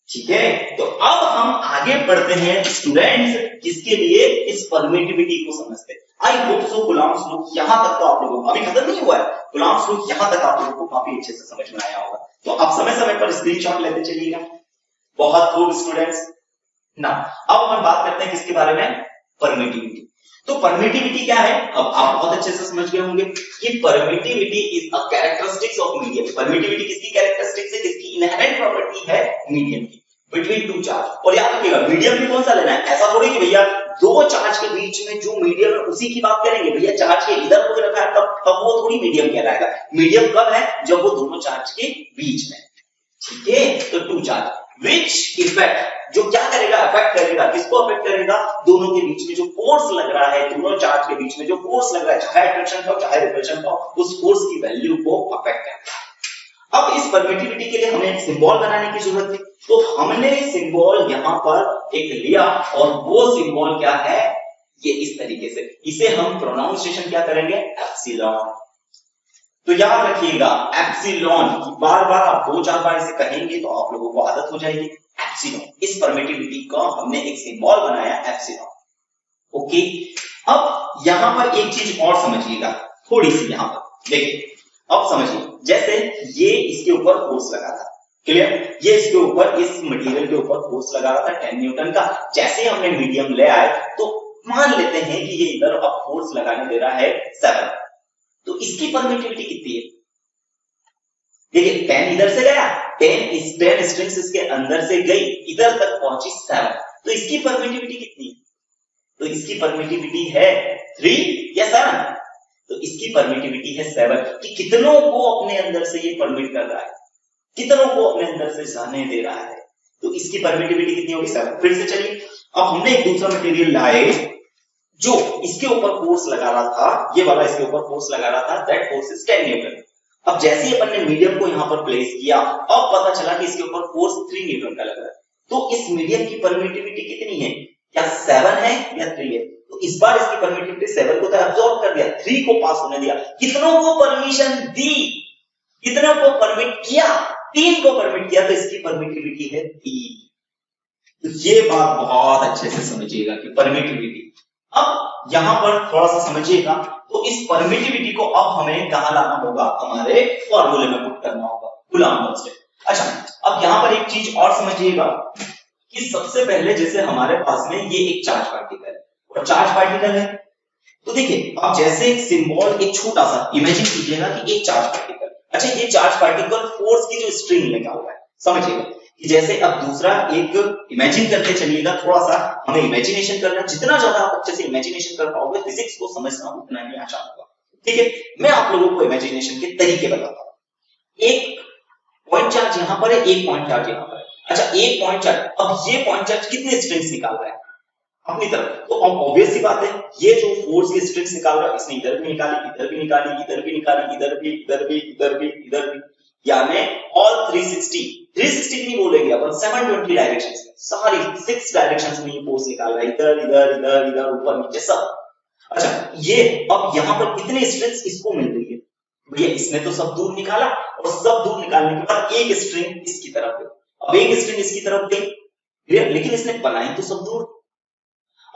ठीक है, तो अब हम आगे बढ़ते हैं स्टूडेंट्स, किसके लिए, इस परमिटिविटी को समझते हैं। I hope so Coulomb's law यहां तक तो आप लोगों को अभी खत्म नहीं हुआ है, कूलम्ब्स लॉ यहां तक आप लोगों को काफी अच्छे से समझ में आया होगा। तो आप समय समय पर स्क्रीनशॉट लेते चलिएगा। बहुत खूब स्टूडेंट्स। ना अब हम बात करते हैं किसके बारे में, परमिटिविटी। तो परमिटिविटी क्या है, अब आप बहुत अच्छे से समझ गए होंगे कि permittivity is a characteristics of medium. Permittivity किसकी कैरेक्टरिस्टिक्स है, किसकी इनहेरेंट प्रॉपर्टी है, मीडियम की, बिटवीन टू चार्ज। और याद रखिएगा मीडियम भी कौन सा लेना है, ऐसा थोड़ी कि भैया दो चार्ज के बीच में जो मीडियम है उसी की बात करेंगे, भैया चार्ज के इधर को रखा है तब वो थोड़ी मीडियम कहलाएगा। मीडियम कब है, जब वो दोनों चार्ज के बीच में। ठीक है, तो टू चार्ज विच इफेक्ट, जो क्या करेगा, अफेक्ट करेगा, किसको अफेक्ट करेगा, दोनों के बीच में जो फोर्स लग रहा है, दोनों चार्ज के बीच में जो फोर्स लग रहा है, चाहे अट्रैक्शन का चाहे रिपल्शन का, उस फोर्स की वैल्यू को अफेक्ट करता है। अब इस परमिटिविटी के लिए हमें एक सिंबल बनाने की जरूरत थी, तो हमने सिंबल यहां पर एक लिया, और वो सिंबल क्या है, ये इस तरीके से, इसे हम प्रोनाउंसिएशन क्या करेंगे, एप्सिलॉन। तो याद रखिएगा एप्सिलॉन, बार बार आप 2-4 बार इसे कहेंगे तो आप लोगों को आदत हो जाएगी। एप्सिलॉन, इस परमिटिविटी का हमने एक सिंबल बनाया एप्सिलॉन। ओके, अब यहां पर एक चीज और समझिएगा थोड़ी सी, यहां पर देखिए, अब समझिए, जैसे ये इसके ऊपर फोर्स लगा था, क्लियर, ये इसके ऊपर, इस मटेरियल के ऊपर फोर्स लगा रहा था 10 न्यूटन का। जैसे हमने मीडियम ले आए तो मान लेते हैं कि ये इधर अब फोर्स लगाने दे रहा है 7, तो इसकी परमिटिविटी कितनी है? देखिए 10 इधर से गया, 10 स्ट्रिंग्स इसके अंदर से गई, इधर तक पहुंची 7, तो इसकी परमिटिविटी कितनी है? तो इसकी परमिटिविटी है 3 या 7? तो इसकी परमिटिविटी है 7, कि कितनों को अपने अंदर से ये परमिट कर रहा है, कितनों को अपने अंदर से जाने दे रहा है, तो इसकी परमिटिविटी कितनी होगी? 7। फिर से चलिए, अब हमने एक दूसरा मटेरियल लाए जो इसके ऊपर फोर्स लगा रहा था, ये वाला इसके ऊपर फोर्स लगा रहा था, दैट फोर्स इज 10 न्यूटन। अब जैसे ही अपन ने मीडियम को यहां पर प्लेस किया, अब पता चला कि इसके ऊपर फोर्स 3 न्यूटन का लग रहा है, तो इस मीडियम की परमिटिविटी कितनी है? क्या 7 है या 3 है? तो इस बार इसकी परमिटिविटी 7 को तो एब्जॉर्ब कर दिया, 3 को पास होने दिया, कितनों को परमिशन दी, कितनों को परमिट किया? 3 को परमिट किया, तो इसकी परमिटिविटी है 3। तो ये बात बहुत अच्छे से समझिएगा कि परमिटिविटी, अब यहां पर थोड़ा सा समझिएगा, तो इस परमिटिविटी को अब हमें कहां लाना होगा? हमारे फॉर्मूले में पुट करना होगा, कूलम्ब कांस्टेंट। अच्छा, अब यहां पर एक चीज और समझिएगा कि सबसे पहले जैसे हमारे पास में ये एक चार्ज पार्टिकल है और चार्ज पार्टिकल है, तो देखिए आप जैसे एक सिंबल, एक छोटा सा इमेजिन कीजिएगा कि एक चार्ज पार्टिकल, अच्छा ये चार्ज पार्टिकल फोर्स की जो स्ट्रिंग लगा हुआ है, समझिएगा कि जैसे अब दूसरा एक इमेजिन करके चलिएगा, थोड़ा सा हमें इमेजिनेशन करना, जितना ज्यादा आप अच्छे से इमेजिनेशन कर पाओगे फिजिक्स को समझना उतना ही आसान होगा। ठीक है, मैं आप लोगों को इमेजिनेशन के तरीके बताता हूं। एक पॉइंट चार्ज यहां पर है, एक पॉइंट चार्ज यहां पर है। अच्छा, एक पॉइंट चार्ज, अब ये पॉइंट चार्ज कितने स्ट्रिंग्स निकाल रहा है अपनी तरफ? तो अब ऑब्वियस सी बात है, ये जो फोर्स की स्ट्रिंग्स निकाल रहा है, इसने इधर भी निकाली, इधर भी निकाली, इधर भी निकाली, इधर भी, इधर भी, इधर भी, इधर भी, यानी ऑल 360 नहीं बोलेंगे अपन, 720 डायरेक्शंस में, सारी 6 डायरेक्शंस में ये फोर्स निकाल रहा है, इधर इधर इधर इधर ऊपर नीचे सब। अच्छा, ये अब यहां पर कितने स्ट्रिंग्स इसको मिल रही है? भैया इसने तो सब दूर निकाला, और सब दूर निकालने के बाद एक स्ट्रिंग इसकी तरफ गई, अब एक स्ट्रिंग इसकी तरफ गई, लेकिन इसने बनाई तो सब दूर।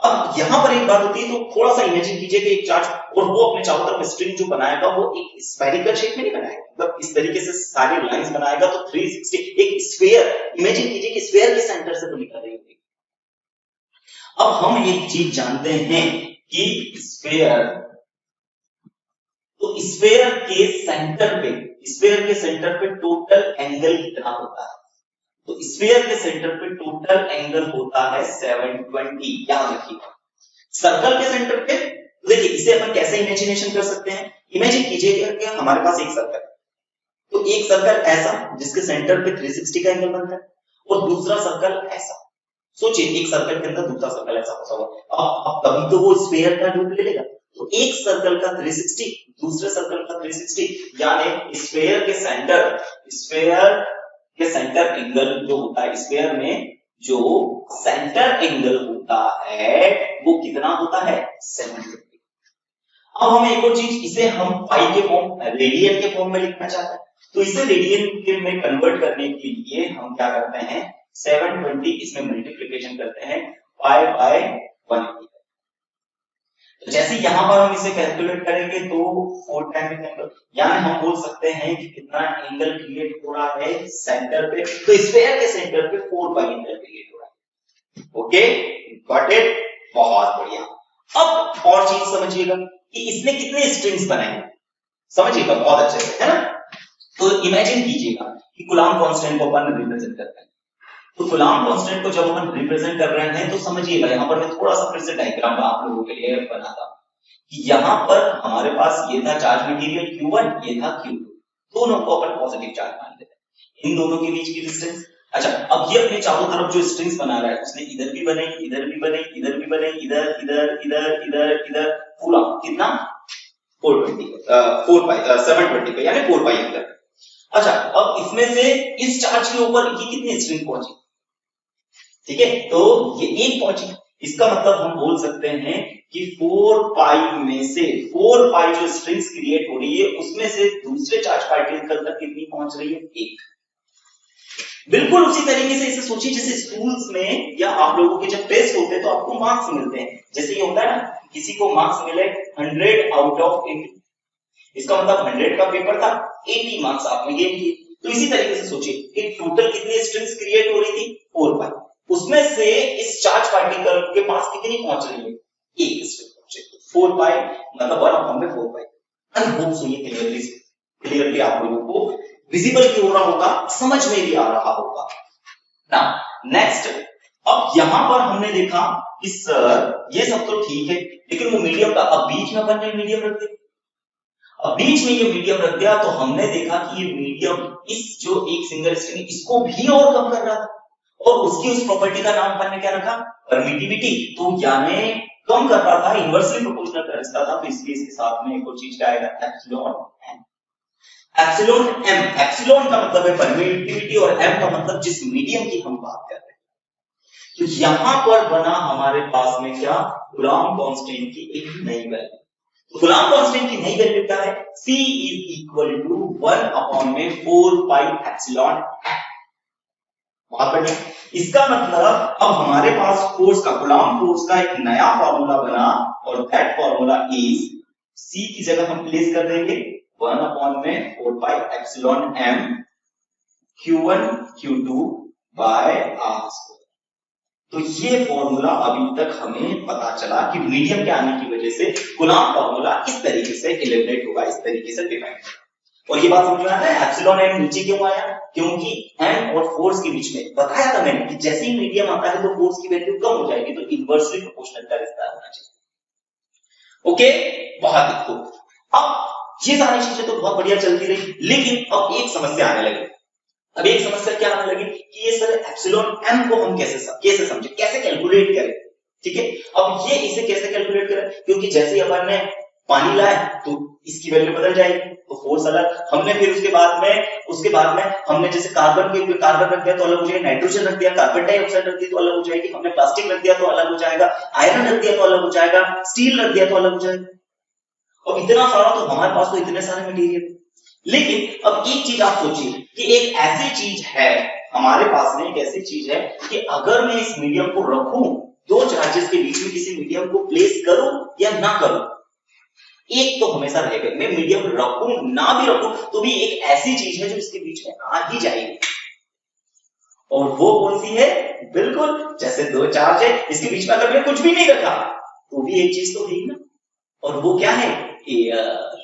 अब यहां पर एक बात होती है, तो थोड़ा सा इमेजिन कीजिए कि एक चार्ज, और वो अपने चारों तरफ स्ट्रिंग जो बनाएगा वो एक स्फेरिकल शेप में नहीं बनाएगा, मतलब इस तरीके से सारी लाइंस बनाएगा, तो 360 एक स्फीयर इमेजिन कीजिए कि स्फीयर के सेंटर से तो निकल रही होगी। अब हम एक चीज जानते हैं कि स्फीयर, तो स्फीयर के सेंटर पे टोटल एंगल कितना होता है? तो स्फीयर के सेंटर पे टोटल एंगल होता है 720, याद रखिएगा। सर्कल के सेंटर पे देखिए, इसे अपन कैसे इमेजिनेशन कर सकते हैं? इमेजिन कीजिए कि हमारे पास एक सर्कल, तो एक सर्कल ऐसा जिसके सेंटर पे 360 का एंगल बनता है, और दूसरा सर्कल ऐसा। सोचिए एक सर्कल के अंदर दूसरा सर्कल ऐसा फंसा हुआ, अब तभी तो वो स्फीयर का रूप ले लेगा। तो एक सर्कल का 360, दूसरे सर्कल का 360, यानी स्फीयर के सेंटर एंगल जो होता है, स्फीयर में जो सेंटर एंगल होता है वो कितना होता है? 720। अब हम एक और चीज, इसे हम पाई के फॉर्म, रेडियन के फॉर्म में लिखना चाहते हैं, तो इसे रेडियन में कन्वर्ट करने के लिए हम क्या करते हैं? 720 इसमें मल्टीप्लिकेशन करते हैं पाई बाय 180। तो जैसे यहां पर हम इसे कैलकुलेट करेंगे तो 4 टाइम्स एंगल, यानी हम बोल सकते हैं कि कितना एंगल क्रिएट हो रहा है सेंटर पे, तो स्फीयर के सेंटर पे 4 पाई एंगल क्रिएट हो रहा है। ओके, गॉट इट, बहुत बढ़िया। अब और चीज समझिएगा कि इसने कितने स्ट्रिंग्स बनाए, समझिएगा बहुत अच्छे से, है ना? तो इमेजिन कीजिएगा कि कूलम्ब कांस्टेंट को अपन रिप्रेजेंट करते हैं, तो कूलम्ब कांस्टेंट को जब अपन रिप्रेजेंट कर रहे हैं तो समझिएगा, यहां पर मैं थोड़ा सा फिर से डायग्राम आप लोगों के लिए बनाता हूं कि यहां पर हमारे पास ये था चार्ज मटेरियल Q1, ये था Q2, दोनों को अपन पॉजिटिव चार्ज मान लेते हैं, इन दोनों के बीच की डिस्टेंस। अच्छा, अब ये अपने चारों तरफ जो स्ट्रिंग्स बना रहा है, उसने इधर भी बनाई, इधर भी बनाई, इधर भी बनाई, इधर इधर इधर इधर इधर, पूरा कितना? 720 पे, यानी 4 पाई एंगल। अच्छा, अब इसमें से इस चार्ज के ऊपर ये कितनी स्ट्रिंग पहुंची? ठीक है, तो ये एक पहुंची, इसका मतलब हम बोल सकते हैं कि 4 पाई में से 4 पाई जो स्ट्रिंग्स क्रिएट हो रही है उसमें से दूसरे चार्ज पार्टिकल तक कितनी पहुंच रही है? 1। बिल्कुल उसी तरीके से इसे सोचिए जैसे स्कूल्स में या आप लोगों के जब टेस्ट होते हैं तो आपको मार्क्स मिलते हैं। जैसे ये होता है ना, किसी को मार्क्स मिले 100 आउट ऑफ 80, इसका मतलब 100 का पेपर था, 80 मार्क्स आपने गेन किए। तो इसी तरीके से सोचिए कि टोटल कितनी स्ट्रिंग्स क्रिएट हो रही थी? 4 पाई। उसमें से इस चार्ज पार्टिकल के पास कितनी पहुंच रही है? 1 स्ट्रिंग पहुंच रही है। 4 पाई मतलब 1/4 पाई। आई होप सो ये क्लियरली आप लोगों को विजिबल भी हो रहा होगा, समझ में भी आ रहा होगा ना। नेक्स्ट, अब यहां पर हमने देखा कि सर ये सब तो ठीक है, लेकिन वो मीडियम का अब बीच में अपन ने मीडियम रख दिया। अब बीच में ये मीडियम रख दिया तो हमने देखा कि ये मीडियम इस जो एक सिंगल स्ट्रिंग इसको भी और कम कर रहा था, और उसकी उस प्रॉपर्टी का नाम अपन ने क्या रखा? परमिटिविटी। तो यानी कम कर रहा था, इनवर्सली प्रोपोर्शनल करता था। तो इसलिए इसके साथ में एक और चीज क्या आएगा? Epsilon M. Epsilon M, epsilon का मतलब है परमिटिविटी और एम का मतलब जिस मीडियम की हम बात कर रहे हैं। तो यहां पर बना हमारे पास में क्या? कूलॉम कांस्टेंट की एक नई वैल्यू। तो कूलॉम कांस्टेंट की नई वैल्यू क्या है? C is equal to 1/4 pi epsilon M. बहुत बढ़िया। इसका मतलब अब हमारे पास फोर्स का, कूलॉम फोर्स का एक नया फॉर्मूला बना, और दैट फॉर्मूला इज C की जगह हम प्लेस कर देंगे 1/4 pi epsilon M Q1 Q2 by R square. तो ये फॉर्मूला अभी तक हमें पता चला कि मीडियम के आने की वजह से कूलॉम फॉर्मूला इस तरीके से इलेबरेट होगा, इस तरीके से डिफाइन होगा। और ये बात समझ में आता है एप्सिलॉन एम नीचे क्यों आया? क्योंकि एम और फोर्स के बीच में बताया था मैंने कि जैसे ही मीडियम आता है तो फोर्स की वैल्यू कम हो जाएगी, तो इनवर्सली प्रोपोर्शनल का रिश्ता होना चाहिए। ओके, बहुत खूब। अब ये सारी चीजें तो बहुत बढ़िया चलती रही, लेकिन अब एक समस्या आने लगी। अब एक समस्या क्या आने लगी कि ये सर एप्सिलॉन एम को हम कैसे समझे, कैसे कैलकुलेट करें? ठीक है, अब ये इसे कैसे कैलकुलेट करें? क्योंकि जैसे ही अपन ने पानी लाया तो इसकी वैल्यू बदल जाएगी, तो फोर्स अलग। हमने फिर उसके बाद में हमने जैसे कार्बन रख दिया तो अलग हो जाएगा, नाइट्रोजन रख दिया, कार्बन डाइऑक्साइड रख दिया तो अलग हो जाएगी, हमने प्लास्टिक रख दिया तो अलग हो जाएगा, आयरन रख दिया तो अलग हो जाएगा, स्टील रख दिया तो अलग हो जाएगा। और इतना सारा, तो हमारे पास तो इतने सारे मटेरियल। लेकिन अब एक चीज आप सोचिए कि एक ऐसी चीज है हमारे पास में, एक ऐसी चीज है कि अगर मैं इस मीडियम को रखूं, दो चार्जेस के बीच में किसी मीडियम को प्लेस करूं या ना करूं, एक तो हमेशा रहेगा। मैं मीडियम रखूं ना भी रखूं तो भी एक ऐसी चीज है जो इसके बीच में आ ही जाएगी, और वो कौन सी है? बिल्कुल, जैसे दो चार्ज है, इसके बीच में अगर मैं कुछ भी नहीं रखा तो भी एक चीज तो है ना, और वो क्या है? एयर।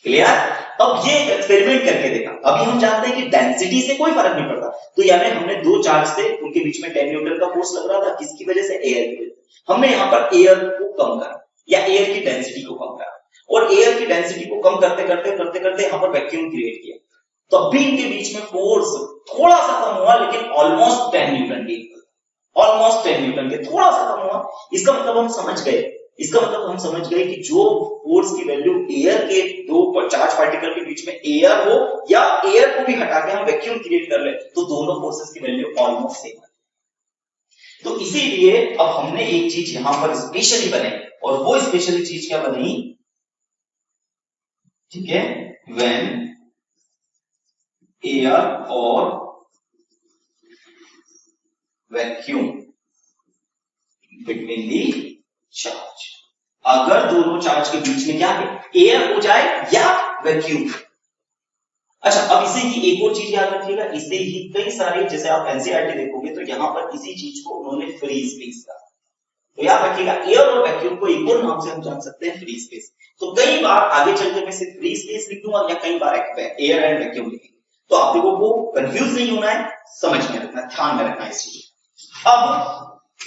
क्लियर? अब ये एक्सपेरिमेंट करके देखा। अभी हम जानते हैं कि डेंसिटी से कोई फर्क नहीं पड़ता, तो यानी हमने दो चार्ज से उनके बीच में 10 न्यूटन का फोर्स लग रहा था, किसकी वजह से? एयर की वजह से। हमने यहाँ पर एयर को कम करा या एयर की डेंसिटी को कम करा, और एयर की डेंसिटी को कम करते करते यहाँ पर वैक्यूम क्रिएट किया, तो अभी इनके बीच में फोर्स थोड़ा सा कम हुआ, लेकिन ऑलमोस्ट 10 न्यूटन के, ऑलमोस्ट 10 न्यूटन के, थोड़ा सा कम हुआ। इसका मतलब हम समझ गए कि जो फोर्स की वैल्यू एयर के दो चार्ज पार्टिकल के बीच में एयर हो या एयर को भी हटा के हम वैक्यूम क्रिएट कर ले, तो दोनों फोर्सेस की वैल्यू ऑलमोस्ट सेम है। तो इसीलिए अब हमने एक चीज यहां पर स्पेशली बनाई, और वो स्पेशली चीज क्या बनी? ठीक है, व्हेन एयर और वैक्यूम बिटवीन दी चार्ज, अगर दोनों चार्ज के बीच में क्या है? एयर हो जाए या वैक्यूम। अच्छा, अब इसे ही एक और चीज याद रखिएगा, इसे ही कई सारे, जैसे आप एनसीईआरटी देखोगे तो यहां पर इसी चीज को उन्होंने फ्री स्पेस कहा। तो याद रखिएगा, एयर और वैक्यूम को एक और नाम से हम जान सकते हैं, फ्री स्पेस। तो कई बार आगे चलकर मैं सिर्फ फ्री स्पेस लिख दूंगा या कई बार एयर एंड वैक्यूम लिखेंगे, तो आप लोगों को कंफ्यूज नहीं होना है, समझ में रखना, ध्यान में रखना इस चीज। अब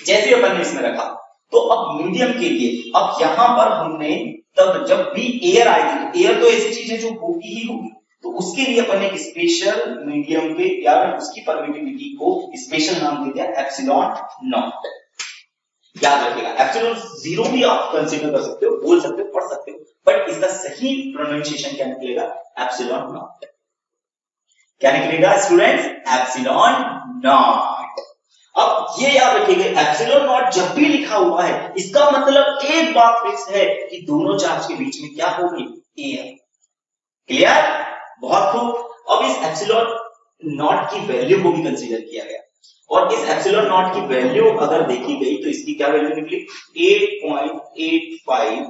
जैसे अपन ने इसमें रखा, तो अब मीडियम के लिए अब यहां पर हमने तब जब भी एयर आएगी, तो एयर तो ऐसी चीज है जो होगी ही होगी, तो उसके लिए अपन ने एक स्पेशल मीडियम के या उसकी परमिटिविटी को स्पेशल नाम दे दिया एप्सिलॉन नॉट। याद रखिएगा, एप्सिलॉन 0 भी आप कंसीडर कर सकते हो, बोल सकते हो, पढ़ सकते हो, बट इसका सही प्रोनाउंसिएशन क्या निकलेगा? Epsilon not. क्या निकलेगा स्टूडेंट्स? Epsilon not. अब ये याद रखिएगा, एप्सिलॉन नॉट जब भी लिखा हुआ है इसका मतलब एक बात फिक्स है कि दोनों चार्ज के बीच में क्या होगी, एयर। क्लियर, बहुत खूब। अब इस एप्सिलॉन नॉट की वैल्यू को भी कंसीडर किया गया और इस एप्सिलॉन नॉट की वैल्यू अगर देखी गई तो इसकी क्या वैल्यू निकली, 8.85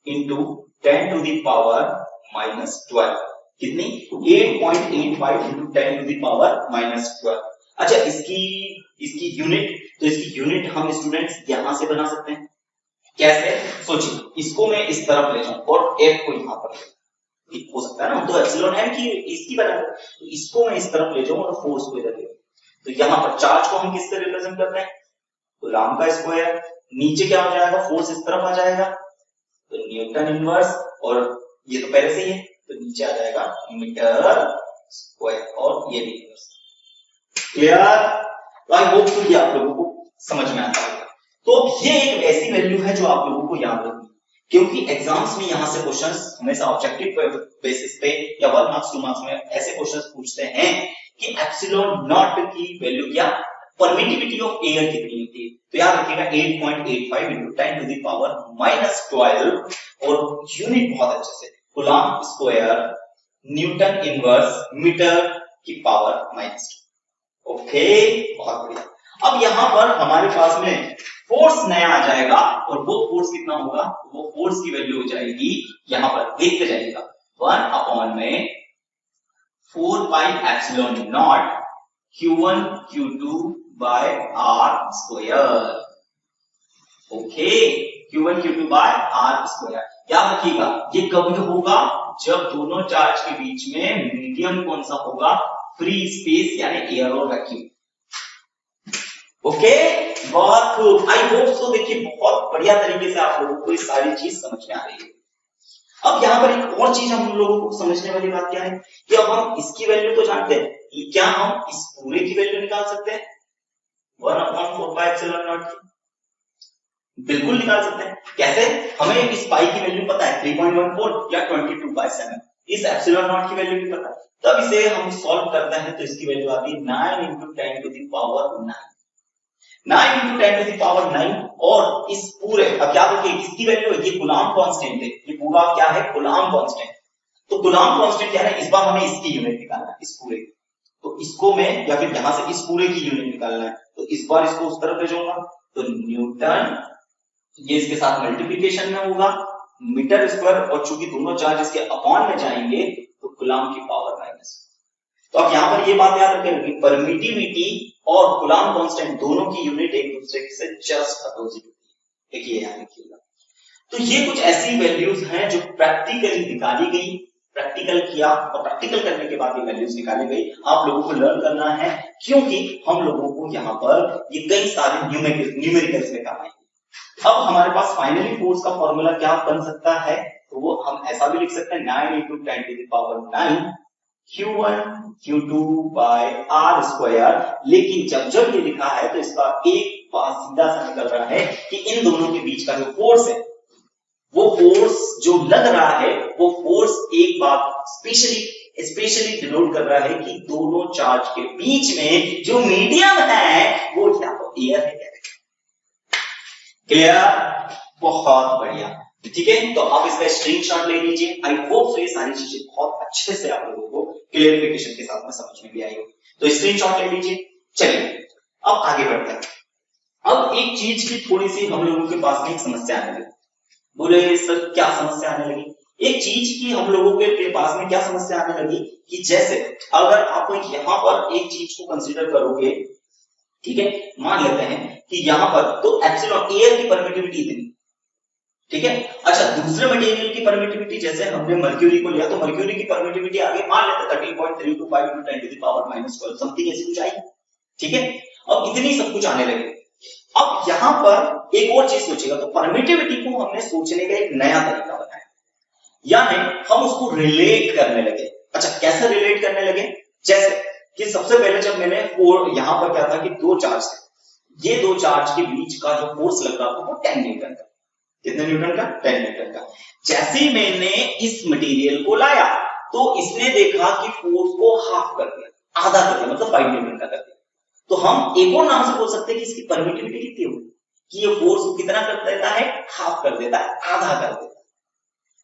इंटू 10 टू द पावर -12। कितनी, 8.85 इंटू 10 टू द पावर -12। अच्छा, इसकी यूनिट, तो इसकी यूनिट हम स्टूडेंट्स यहां से बना सकते हैं। कैसे, सोचिए, इसको मैं इस तरफ ले जाऊं और एफ को यहां पर हो सकता है ना, तो एप्सिलॉन एम की इसकी बना, तो इसको मैं इस तरफ ले जाऊं और फोर्स को इधर ले, तो यहां पर चार्ज को हम किससे रिप्रेजेंट करते हैं, कूलम्ब का स्क्वायर। नीचे क्या हो जाएगा, फोर्स इस तरफ आ जाएगा तो न्यूटन इनवर्स, और ये तो पहले से ही है तो नीचे आ जाएगा मीटर स्क्वायर, और ये भी inverse. Clear, I hope to कि आप लोगों को समझ में आता होगा। तो ये एक ऐसी वैल्यू है जो आप लोगों को याद रखनी, क्योंकि एग्जाम्स में यहां से क्वेश्चंस हमेशा ऑब्जेक्टिव बेसिस पे या 1 मार्क्स 2 मार्क्स में ऐसे क्वेश्चंस पूछते हैं कि एप्सिलॉन नॉट की वैल्यू क्या, परमिटिविटी ऑफ एयर कितनी होती है। तो याद रखिएगा 8.85 इंटू 10 टू द पावर -12, और यूनिट बहुत अच्छे से coulomb square newton inverse metre की पावर -2। ओके, बहुत बढ़िया। अब यहां पर हमारे पास में फोर्स नया आ जाएगा, और वो फोर्स कितना होगा, वो फोर्स की वैल्यू हो जाएगी, यहां पर देखते जाइएगा, 1 में 4 pi epsilon not Q1 Q2 by R square. Okay, Q1 Q2 by R square. याद रखिएगा, ये कब होगा, जब दोनों चार्ज के बीच में मीडियम कौन सा होगा, फ्री स्पेस यानी एयर और वैक्यूम। ओके, बहुत खूब। आई होप सो, देखिए बहुत बढ़िया तरीके से आप लोगों को ये सारी चीज समझ में आ रही है। अब यहाँ पर एक और चीज हम लोगों को समझने वाली बात क्या है कि अब हम इसकी वैल्यू तो जानते हैं, क्या हम इस पूरे की वैल्यू निकाल सकते हैं 1/4 पाई एप्सिलॉन नॉट की? बिल्कुल निकाल सकते हैं। कैसे, हमें इस पाई की वैल्यू पता है 3.14 या 22/7, इस एप्सिलॉन नॉट की वैल्यू भी पता है, तब इसे हम सॉल्व करते हैं तो इसकी वैल्यू आती है 9 into 10 to the power 9, 9 into 10 to the power 9। और इस पूरे, अब याद रखिए किसकी वैल्यू है, ये कूलम्ब कांस्टेंट है, ये पूरा क्या है, कूलम्ब कांस्टेंट। तो कूलम्ब कांस्टेंट क्या है, इस बार हमें इसकी यूनिट निकालना है, इस पूरे, तो इसको मैं, या फिर यहां से इस पूरे की यूनिट निकालना है, तो इस बार इसको उस तरफ ले जाऊंगा तो न्यूटन, ये इसके साथ मल्टीप्लिकेशन में होगा, मीटर स्क्वायर, और चूंकि दोनों चार्ज इसके अपॉन में जाएंगे तो कूलम्ब की पावर माइनस। तो अब यहां पर ये बात याद रखें, परमिटिविटी और कूलम्ब कांस्टेंट दोनों की यूनिट एक दूसरे से जस्ट अपोजिट होती है, देखिए यहां लिखिएगा। तो ये कुछ ऐसी वैल्यूज हैं जो प्रैक्टिकली निकाली गई, प्रैक्टिकल किया और प्रैक्टिकल करने के बाद ये वैल्यूज निकाली गई, आप लोगों को लर्न करना है, क्योंकि हम लोगों को यहाँ पर ये कई सारे न्यूमेरिकल्स में काम आएंगे। अब हमारे पास फाइनली फोर्स का फॉर्मूला क्या बन सकता है, तो वो हम ऐसा भी लिख सकते हैं 9 into 10 to the power 9 Q1 Q2 by R square. लेकिन जब ये लिखा है तो इसका एक बात सीधा सा निकल रहा है कि इन दोनों के बीच का जो फोर्स है, वो फोर्स जो लग रहा है, वो फोर्स एक बात स्पेशली डिनोट कर रहा है कि दोनों चार्ज के बीच में जो मीडियम है वो या तो एयर है। क्लियर, बहुत बढ़िया, ठीक है। तो आप इसका स्क्रीनशॉट ले लीजिए। आई होप ये सारी चीजें बहुत अच्छे से आप लोगों को क्लियरिफिकेशन के साथ में समझ में भी आई होगी, तो स्क्रीनशॉट ले लीजिए। चलिए अब आगे बढ़ते हैं। अब एक चीज की थोड़ी सी हम लोगों के पास में एक समस्या आने लगी। बोले सर क्या समस्या आने लगी? एक चीज की हम लोगों के पास में क्या समस्या आने लगी कि जैसे अगर आप यहां पर एक चीज को कंसीडर करोगे, ठीक है, मान लेते हैं कि यहां पर तो एप्सिलॉन एयर की परमिटिविटी इतनी, ठीक है। अच्छा, दूसरे मटेरियल की परमिटिविटी, जैसे हमने मर्क्यूरी को लिया तो मर्क्यूरी की परमिटिविटी आगे मान लेते 13.325 into 10 to the power -12 something ऐसी कुछ आई, ठीक है। अब इतनी सब कुछ आने लगे। अब यहां पर एक और चीज सोचेगा, तो परमिटिविटी को हमने सोचने का एक नया तरीका बनाया, यानी हम उसको रिलेट करने लगे। अच्छा, कैसे रिलेट करने लगे? जैसे कि सबसे पहले जब मैंने यहां पर क्या था कि दो चार्ज थे, ये दो चार्ज के बीच का जो फोर्स लग रहा था वो 10 न्यूटन का। कितने न्यूटन का? 10 न्यूटन का। जैसे ही मैंने इस मटेरियल को लाया तो इसने देखा कि फोर्स को हाफ कर दिया, आधा कर दिया, मतलब 5 न्यूटन का कर दिया। तो हम एक और नाम से बोल सकते हैं कि इसकी परमिटिविटी कितनी होगी, कि ये फोर्स कितना कर देता है, हाफ कर देता है, आधा कर देता है।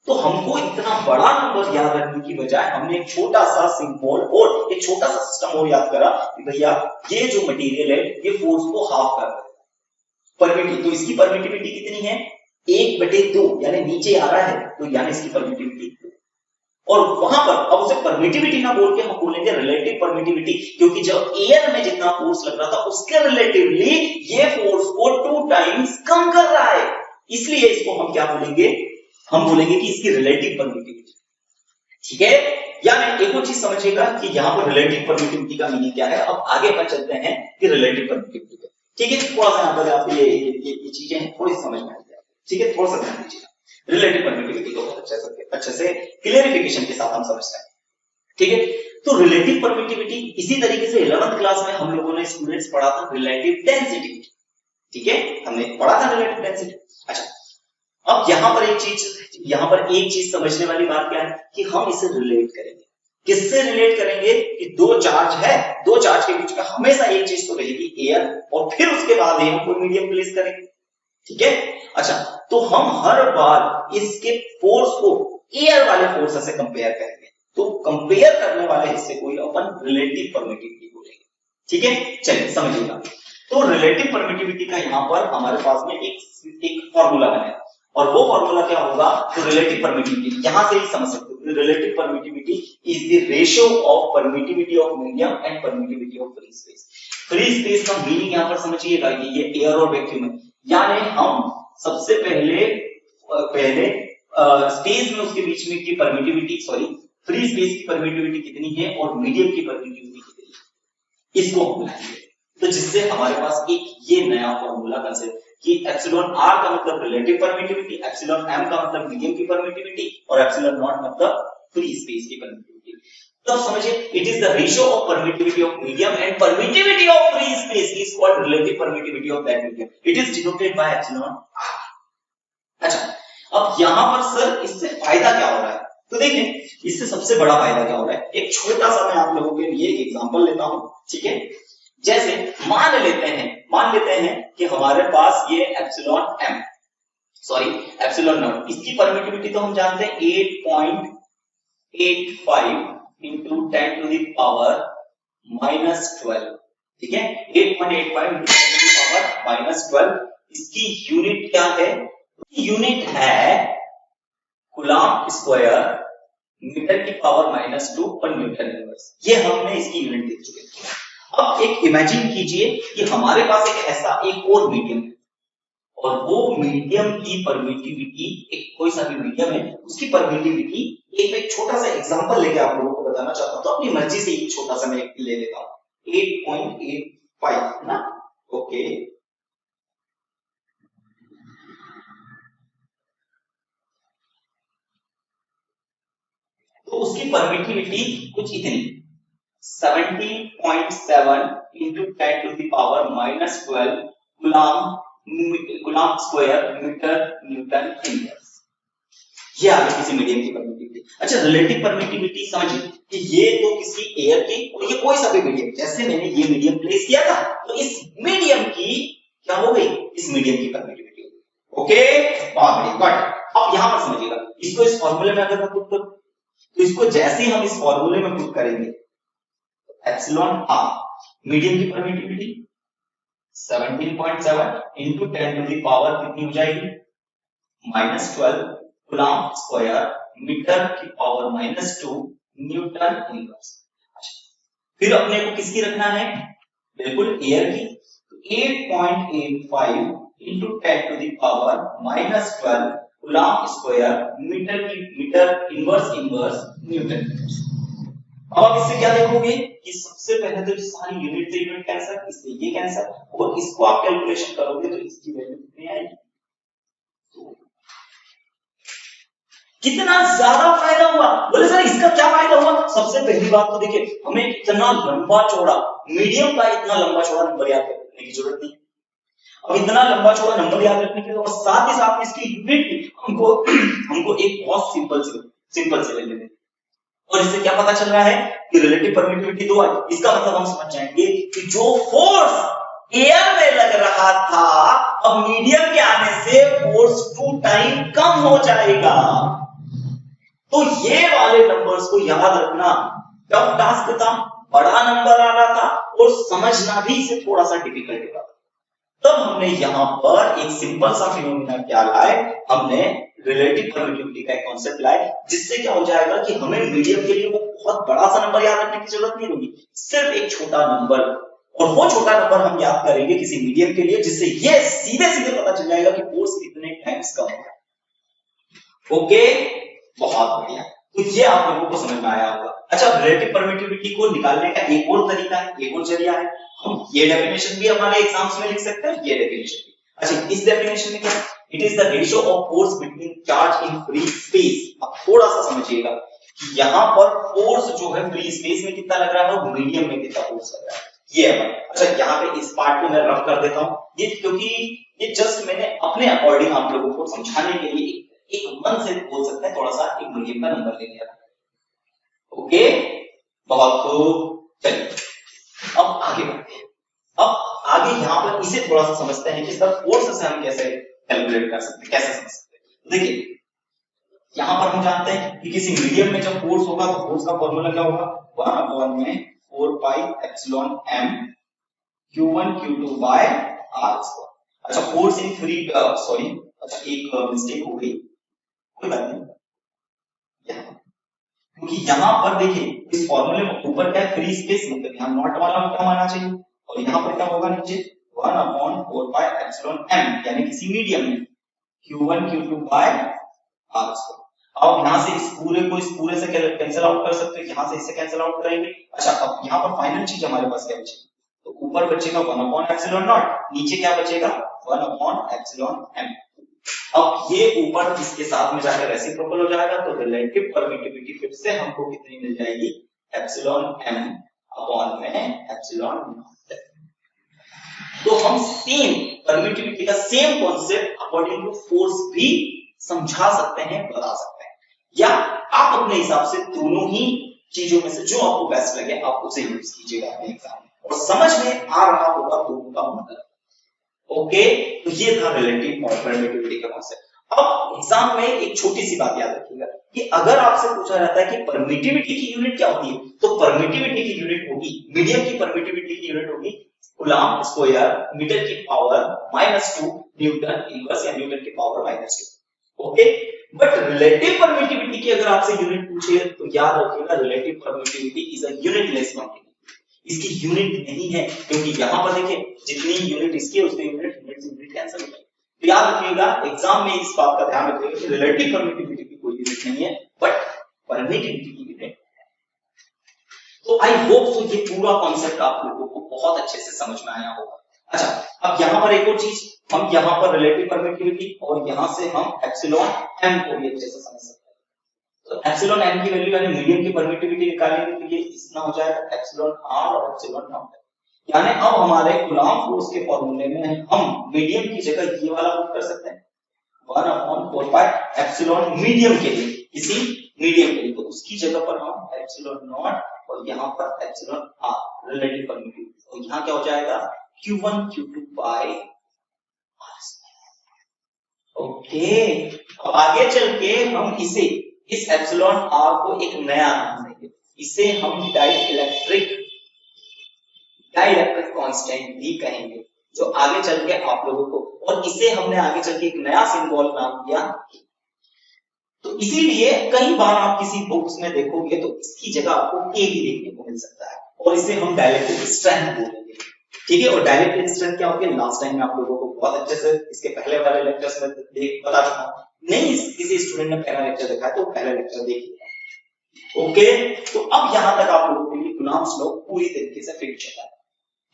तो हमको इतना बड़ा नंबर याद रखने की बजाय हमने एक छोटा सा सिंबल और एक छोटा सा सिस्टम और याद करा कि भैया ये जो मटेरियल है ये फोर्स को हाफ कर देता है। परमिटिविटी, तो इसकी परमिटिविटी कितनी है, 1/2, यानी नीचे आ रहा है, तो यानी इसकी परमिटिविटी। और वहां पर अब उसे परमिटिविटी ना बोल के हम बोलेंगे रिलेटिव परमिटिविटी, क्योंकि जब एयर में जितना फोर्स लग रहा था उसके रिलेटिवली ये फोर्स को 2 टाइम्स कम कर रहा है, इसलिए इसको हम क्या बोलेंगे, हम बोलेंगे कि इसकी रिलेटिव परमिटिविटी। ठीक है, यानी एक और चीज समझिएगा कि यहां पर रिलेटिव परमिटिविटी का मीनिंग क्या है। अब आगे अपन चलते हैं कि रिलेटिव परमिटिविटी, ठीक है, थोड़ा सा यहां पर आपको ये चीजें थोड़ी समझ में आ जाए, ठीक है, थोड़ा सा ध्यान दीजिएगा। रिलेटिव परमिटिविटी को बहुत अच्छे से क्लियरिफिकेशन के साथ हम समझते हैं, ठीक है। तो रिलेटिव परमिटिविटी इसी तरीके से 11th क्लास में हम लोगों ने स्टूडेंट्स पढ़ा था रिलेटिव डेंसिटी, ठीक है, हमने पढ़ा था रिलेटिव डेंसिटी। अच्छा, अब यहां पर एक चीज समझने वाली बात क्या है कि हम इसे रिलेट करेंगे, किससे रिलेट करेंगे कि दो चार्ज है, दो चार्ज के बीच में हमेशा एक चीज तो रहेगी एयर, और फिर उसके बाद हम कोई मीडियम प्लेस करेंगे, ठीक है। अच्छा, तो हम हर बार इसके फोर्स को एयर वाले फोर्स से कंपेयर करेंगे, तो कंपेयर करने वाले हिस्से को अपन रिलेटिव परमिटिविटी बोलेंगे, ठीक है। चलिए समझिएगा, तो रिलेटिव परमिटिविटी का यहां पर हमारे पास में एक फॉर्मूला बनेगा, और वो फॉर्मूला क्या होगा, तो रिलेटिव परमिटिविटी यहां से ही समझ सकते हो, relative permittivity is the ratio of permittivity of medium and permittivity of free space. Free space का मीनिंग यहां पर समझिएगा कि ये एयर और वैक्यूम है, यानी हम सबसे पहले स्पेस में उसके बीच में की परमिटिविटी, सॉरी फ्री स्पेस की परमिटिविटी कितनी है और मीडियम की परमिटिविटी कितनी है, इसको हम लाएंगे, तो जिससे हमारे पास एक ये नया फॉर्मूला कंसेप्ट कि एप्सिलॉन आर का मतलब रिलेटिव परमिटिविटी, एप्सिलॉन एम का मतलब मीडियम की परमिटिविटी, और एप्सिलॉन नॉट मतलब फ्री स्पेस की परमिटिविटी। तो समझिए, it is the ratio of permittivity of medium and permittivity of free space is called relative permittivity of that medium, it is denoted by epsilon R. अच्छा, अब यहां पर sir इससे फायदा क्या हो रहा है, तो देखिए इससे सबसे बड़ा फायदा क्या हो रहा है, एक छोटा सा मैं आप लोगों के लिए एक एग्जांपल लेता हूं, ठीक है। जैसे मान लेते हैं कि हमारे पास ये epsilon M, sorry epsilon not, इसकी परमिटिविटी तो हम जानते हैं 8.85 into 10 to the power -12, ठीक है, 8.85 into 10 to the power -12। इसकी यूनिट क्या है, यूनिट है कूलम्ब स्क्वायर मीटर की पावर -2 पर न्यूटन इनवर्स, ये हमने इसकी यूनिट देख चुके हैं। अब एक इमेजिन कीजिए कि हमारे पास एक और मीडियम है, और वो मीडियम की परमिटिविटी, एक कोई सा भी मीडियम है उसकी परमिटिविटी, एक छोटा सा एग्जांपल लेके आप लोगों को बताना चाहता हूं, तो अपनी मर्जी से एक छोटा सा मैं ले लेता हूं, 8.85 ना, ओके। तो उसकी परमिटिविटी कुछ इतनी 17.7 into 10 to the power -12 coulomb square metre newton inverse, ये आ गई किसी मीडियम की परमिटिविटी। अच्छा, रिलेटिव परमिटिविटी समझिए कि ये तो किसी एयर की, और ये कोई सा भी मीडियम, जैसे मैंने ये मीडियम प्लेस किया था, तो इस मीडियम की क्या हो गई, इस मीडियम की परमिटिविटी, ओके, बहुत बढ़िया, गुड। अब यहां पर समझिएगा, इसको इस फॉर्मूले में अगर मैं पुट करूं, तो इसको जैसे ही हम इस फॉर्मूले में पुट करेंगे, एप्सिलॉन आर मीडियम की permittivity 17.7 into 10 to the power कितनी हो जाएगी, -12 कूलम्ब स्क्वायर मीटर की पावर -2 न्यूटन इनवर्स। फिर अपने को किसकी रखना है, बिल्कुल एयर की, तो 8.85 into 10 to the power -12 coulomb square metre inverse newton inverse. अब आप इससे क्या देखोगे कि सबसे पहले तो सारी यूनिट से यूनिट कैंसिल, इससे ये कैंसिल, और इसको आप कैलकुलेशन करोगे तो इसकी वैल्यू कितनी आएगी, कितना ज्यादा फायदा हुआ। बोले सर इसका क्या फायदा हुआ, सबसे पहली बात तो देखिए, हमें इतना लंबा चौड़ा मीडियम का इतना लंबा चौड़ा नंबर याद रखने की जरूरत नहीं। अब इतना लंबा चौड़ा नंबर याद रखने के लिए, और साथ ही साथ इसकी यूनिट हमको एक बहुत सिंपल से ले लेते हैं, और इससे क्या पता चल रहा है कि रिलेटिव परमिटिविटी 2 है। इसका मतलब हम समझ जाएंगे कि जो फोर्स एयर में लग रहा था अब मीडियम के आने से फोर्स 2 टाइम कम हो जाएगा। तो ये वाले नंबर्स को याद रखना टफ टास्क था, बड़ा नंबर आ रहा था और समझना भी इसे थोड़ा सा डिफिकल्ट था। तब हमने यहां पर एक सिंपल सा फिनोमेना क्या लाए, हमने रिलेटिव परमिटिविटी का एक कॉन्सेप्ट लाए, जिससे क्या हो जाएगा कि हमें मीडियम के लिए वो बहुत बड़ा सा नंबर याद रखने की जरूरत नहीं होगी, सिर्फ एक छोटा नंबर, और वो छोटा नंबर हम याद करेंगे किसी मीडियम के लिए, जिससे ये सीधे सीधे पता चल जाएगा कि फोर्स कितने टाइम्स कम होगा। ओके, बहुत बढ़िया। तो ये आप लोगों को समझ में आया होगा। अच्छा, रिलेटिव परमिटिविटी को निकालने का एक और तरीका है, एक और जरिया है, हम ये डेफिनेशन भी हमारे एग्जाम्स में लिख सकते हैं, ये डेफिनेशन भी। अच्छा, इस डेफिनेशन में क्या है? It is the ratio of force between charge in free space. अब थोड़ा सा समझिएगा कि यहाँ पर फोर्स जो है फ्री स्पेस में कितना लग रहा है और मीडियम में कितना फोर्स लग रहा है, ये है। अच्छा, यहाँ पे इस पार्ट को मैं रफ कर देता हूँ, ये क्योंकि ये जस्ट मैंने अपने अकॉर्डिंग आप लोगों को समझाने के लिए एक मन से बोल सकते हैं, थोड़ा सा एक मीडियम का नंबर ले लिया। ओके, बहुत खूब। चलिए अब आगे बढ़ते हैं। अब आगे यहाँ पर इसे थोड़ा सा समझते हैं कि इसका फोर्स से हम कैसे कैलकुलेट कर सकते हैं, कैसे समझ सकते हैं। देखिए, यहाँ पर हम जानते हैं कि किसी मीडियम में जब फोर्स होगा तो फोर्स का फॉर्मूला क्या होगा, 1 में 4 pi epsilon m q1 q2 bye r²। अच्छा, फोर्स इन फ्री सॉरी, अच्छा एक मिस्टेक हो गई, कोई बात नहीं, क्योंकि यहाँ पर देखिए इस फॉर्मूले में ऊपर क्या है, फ्री स्पेस, मतलब यहाँ नॉट वाला क्या माना चाहिए, और यहाँ पर क्या होगा नीचे 1/4 पाई एप्सिलॉन m, यानी किसी मीडियम में q1 q2 बाय r²। अब यहाँ से इस पूरे से कैंसिल आउट कर सकते हैं, यहाँ से इसे कैंसिल आउट करेंगे। अच्छा, अब यहाँ पर फाइनल चीज हमारे पास क्या बचेगी, तो ऊपर बचेगा 1/ε0, नीचे क्या बचेगा 1/ε m। अब ये ऊपर इसके साथ में जाकर रेसिप्रोकल हो जाएगा, तो रिलेटिव परमिटिविटी फिर से हमको कितनी मिल जाएगी, एप्सिलॉन m अपॉन में एप्सिलॉन नॉट। तो हम सेम परमिटिविटी का same concept according to force भी समझा सकते हैं, बता सकते हैं, या आप अपने हिसाब से दोनों ही चीजों में से जो आपको बेस्ट लगे आप उसे यूज कीजिएगा अपने एग्जाम में, और समझ में आ रहा होगा दोनों का मतलब। ओके, तो ये था रिलेटिव और परमिटिविटी का कॉन्सेप्ट। अब एग्जाम में एक छोटी सी बात याद रखिएगा कि अगर आपसे पूछा जाता है कि परमिटिविटी की यूनिट क्या होती है, तो परमिटिविटी की यूनिट होगी, मीडियम की परमिटिविटी की यूनिट होगी कूलम्ब स्क्वायर मीटर की पावर -2 न्यूटन इनवर्स, या न्यूटन की power -2। Okay, but relative permittivity की अगर आपसे यूनिट पूछे तो याद रखिएगा relative permittivity is a unitless quantity, इसकी यूनिट नहीं है, क्योंकि यहां पर देखिए जितनी यूनिट इसकी है उसकी यूनिट कैंसिल हो जाएगी। तो याद रखिएगा एग्जाम में इस बात का ध्यान रखिएगा कि रिलेटिव परमिटिविटी की कोई यूनिट नहीं है, बट परमिटिविटी की यूनिट है। तो आई होप तो ये पूरा कॉन्सेप्ट आप लोगों को बहुत अच्छे से समझ में आया होगा। अच्छा, अब यहां पर एक और चीज, हम यहां पर रिलेटिव परमिटिविटी और यहां से हम एप्सिलॉन m को भी अच्छे से समझ सकते हैं। तो एप्सिलॉन m की वैल्यू यानी मीडियम की परमिटिविटी निकालेंगे तो ये इतना हो जाएगा एप्सिलॉन r और एप्सिलॉन नॉट। यानी अब हमारे कूलम्ब फोर्स के फॉर्मूले में हम मीडियम की जगह ये वाला पुट कर सकते हैं 1/4 पाई एप्सिलॉन मीडियम के लिए, किसी मीडियम के लिए, तो उसकी जगह पर हम एप्सिलॉन नॉट और यहाँ पर एप्सिलॉन r रिलेटिव परमिटिविटी, और यहाँ क्या हो जाएगा q1 q2 bye r²। Okay, अब आगे चल के हम इसे इस एप्सिलॉन r को एक नया नाम देंगे, इसे हम डाइलेक्ट्रिक कांस्टेंट भी कहेंगे, जो आगे चल के आप लोगों को, और इसे हमने आगे चल के एक नया सिंबल नाम दिया। तो इसीलिए कई बार आप किसी बुक्स में देखोगे तो इसकी जगह आपको a भी देखने को मिल सकता है, और इसे हम डाइलेक्ट्रिक स्ट्रेंथ बोलेंगे, ठीक है। और डाइलेक्ट्रिक स्ट्रेंथ क्या होगी, लास्ट टाइम मैं आप लोगों को बहुत अच्छे से इसके पहले वाले लेक्चर्स में बता चुका हूं, नहीं किसी स्टूडेंट ने पहला लेक्चर देखा है तो पहला लेक्चर देखिए। ओके, तो अब यहां तक आप लोगों के लिए कूलम्ब्स लॉ पूरी तरीके से फिट चला है,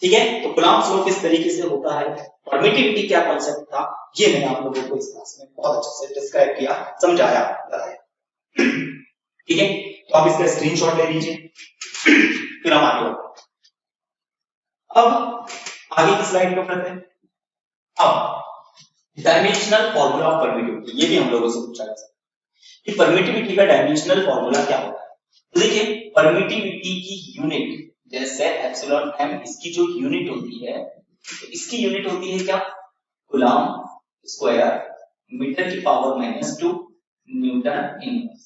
ठीक है। तो कूलम्ब्स लॉ किस तरीके से होता है, परमिटिविटी क्या कॉन्सेप्ट था, ये मैंने आप लोगों को इस क्लास में बहुत अच्छे से डिस्क्राइब किया, समझाया, बताया, ठीक है। तो आप इसका स्क्रीनशॉट ले लीजिए, फिर हम आगे बढ़ते हैं। अब आगे की स्लाइड पे बढ़ते हैं। अब डायमेंशनल फॉर्मूला ऑफ परमिटिविटी, ये भी हम लोगों से पूछा जा सकता है कि परमिटिविटी का डायमेंशनल फॉर्मूला क्या होता है। तो देखिए परमिटिविटी की यूनिट जैसे एप्सिलॉन एम, इसकी जो यूनिट होती है, तो इसकी यूनिट होती है क्या, कूलम स्क्वायर मीटर की पावर -2 न्यूटन इनवर्स,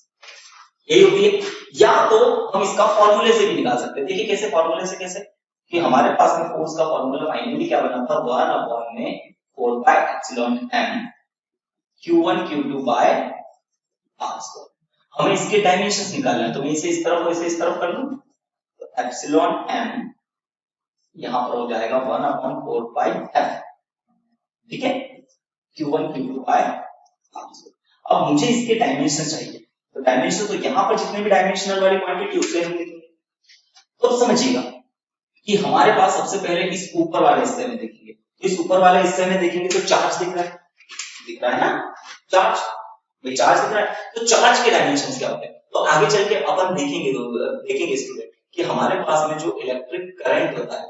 यही होती है। या तो हम इसका फॉर्मूले से भी निकाल सकते हैं। देखिए कैसे, फॉर्मूले से कैसे, कि हमारे पास में फोर्स का फॉर्मूला फाइनली क्या बना था, 1/4 Q1 Q2 बाय r²। हमें इसके डायमेंशंस निकालना है, तो मैं इसे इस तरफ और इसे इस तरफ कर लूं, तो एप्सिलॉन m यहां पर हो जाएगा 1/4πf, ठीक है, Q1 Q2 बाय r²। अब मुझे इसके डायमेंशन चाहिए, तो डायमेंशन तो यहां पर जितने भी डायमेंशनल वाली क्वांटिटी उसे हम लिखेंगे। तो समझिएगा कि हमारे पास सबसे पहले इस ऊपर वाले हिस्से में देखेंगे, इस ऊपर वाले हिस्से में देखेंगे तो चार्ज दिख रहा है ना, चार्ज, भाई चार्ज दिख रहा है, तो चार्ज के डायमेंशंस क्या होते हैं, तो आगे चल के अपन देखेंगे स्टूडेंट कि हमारे पास में जो इलेक्ट्रिक करंट होता है,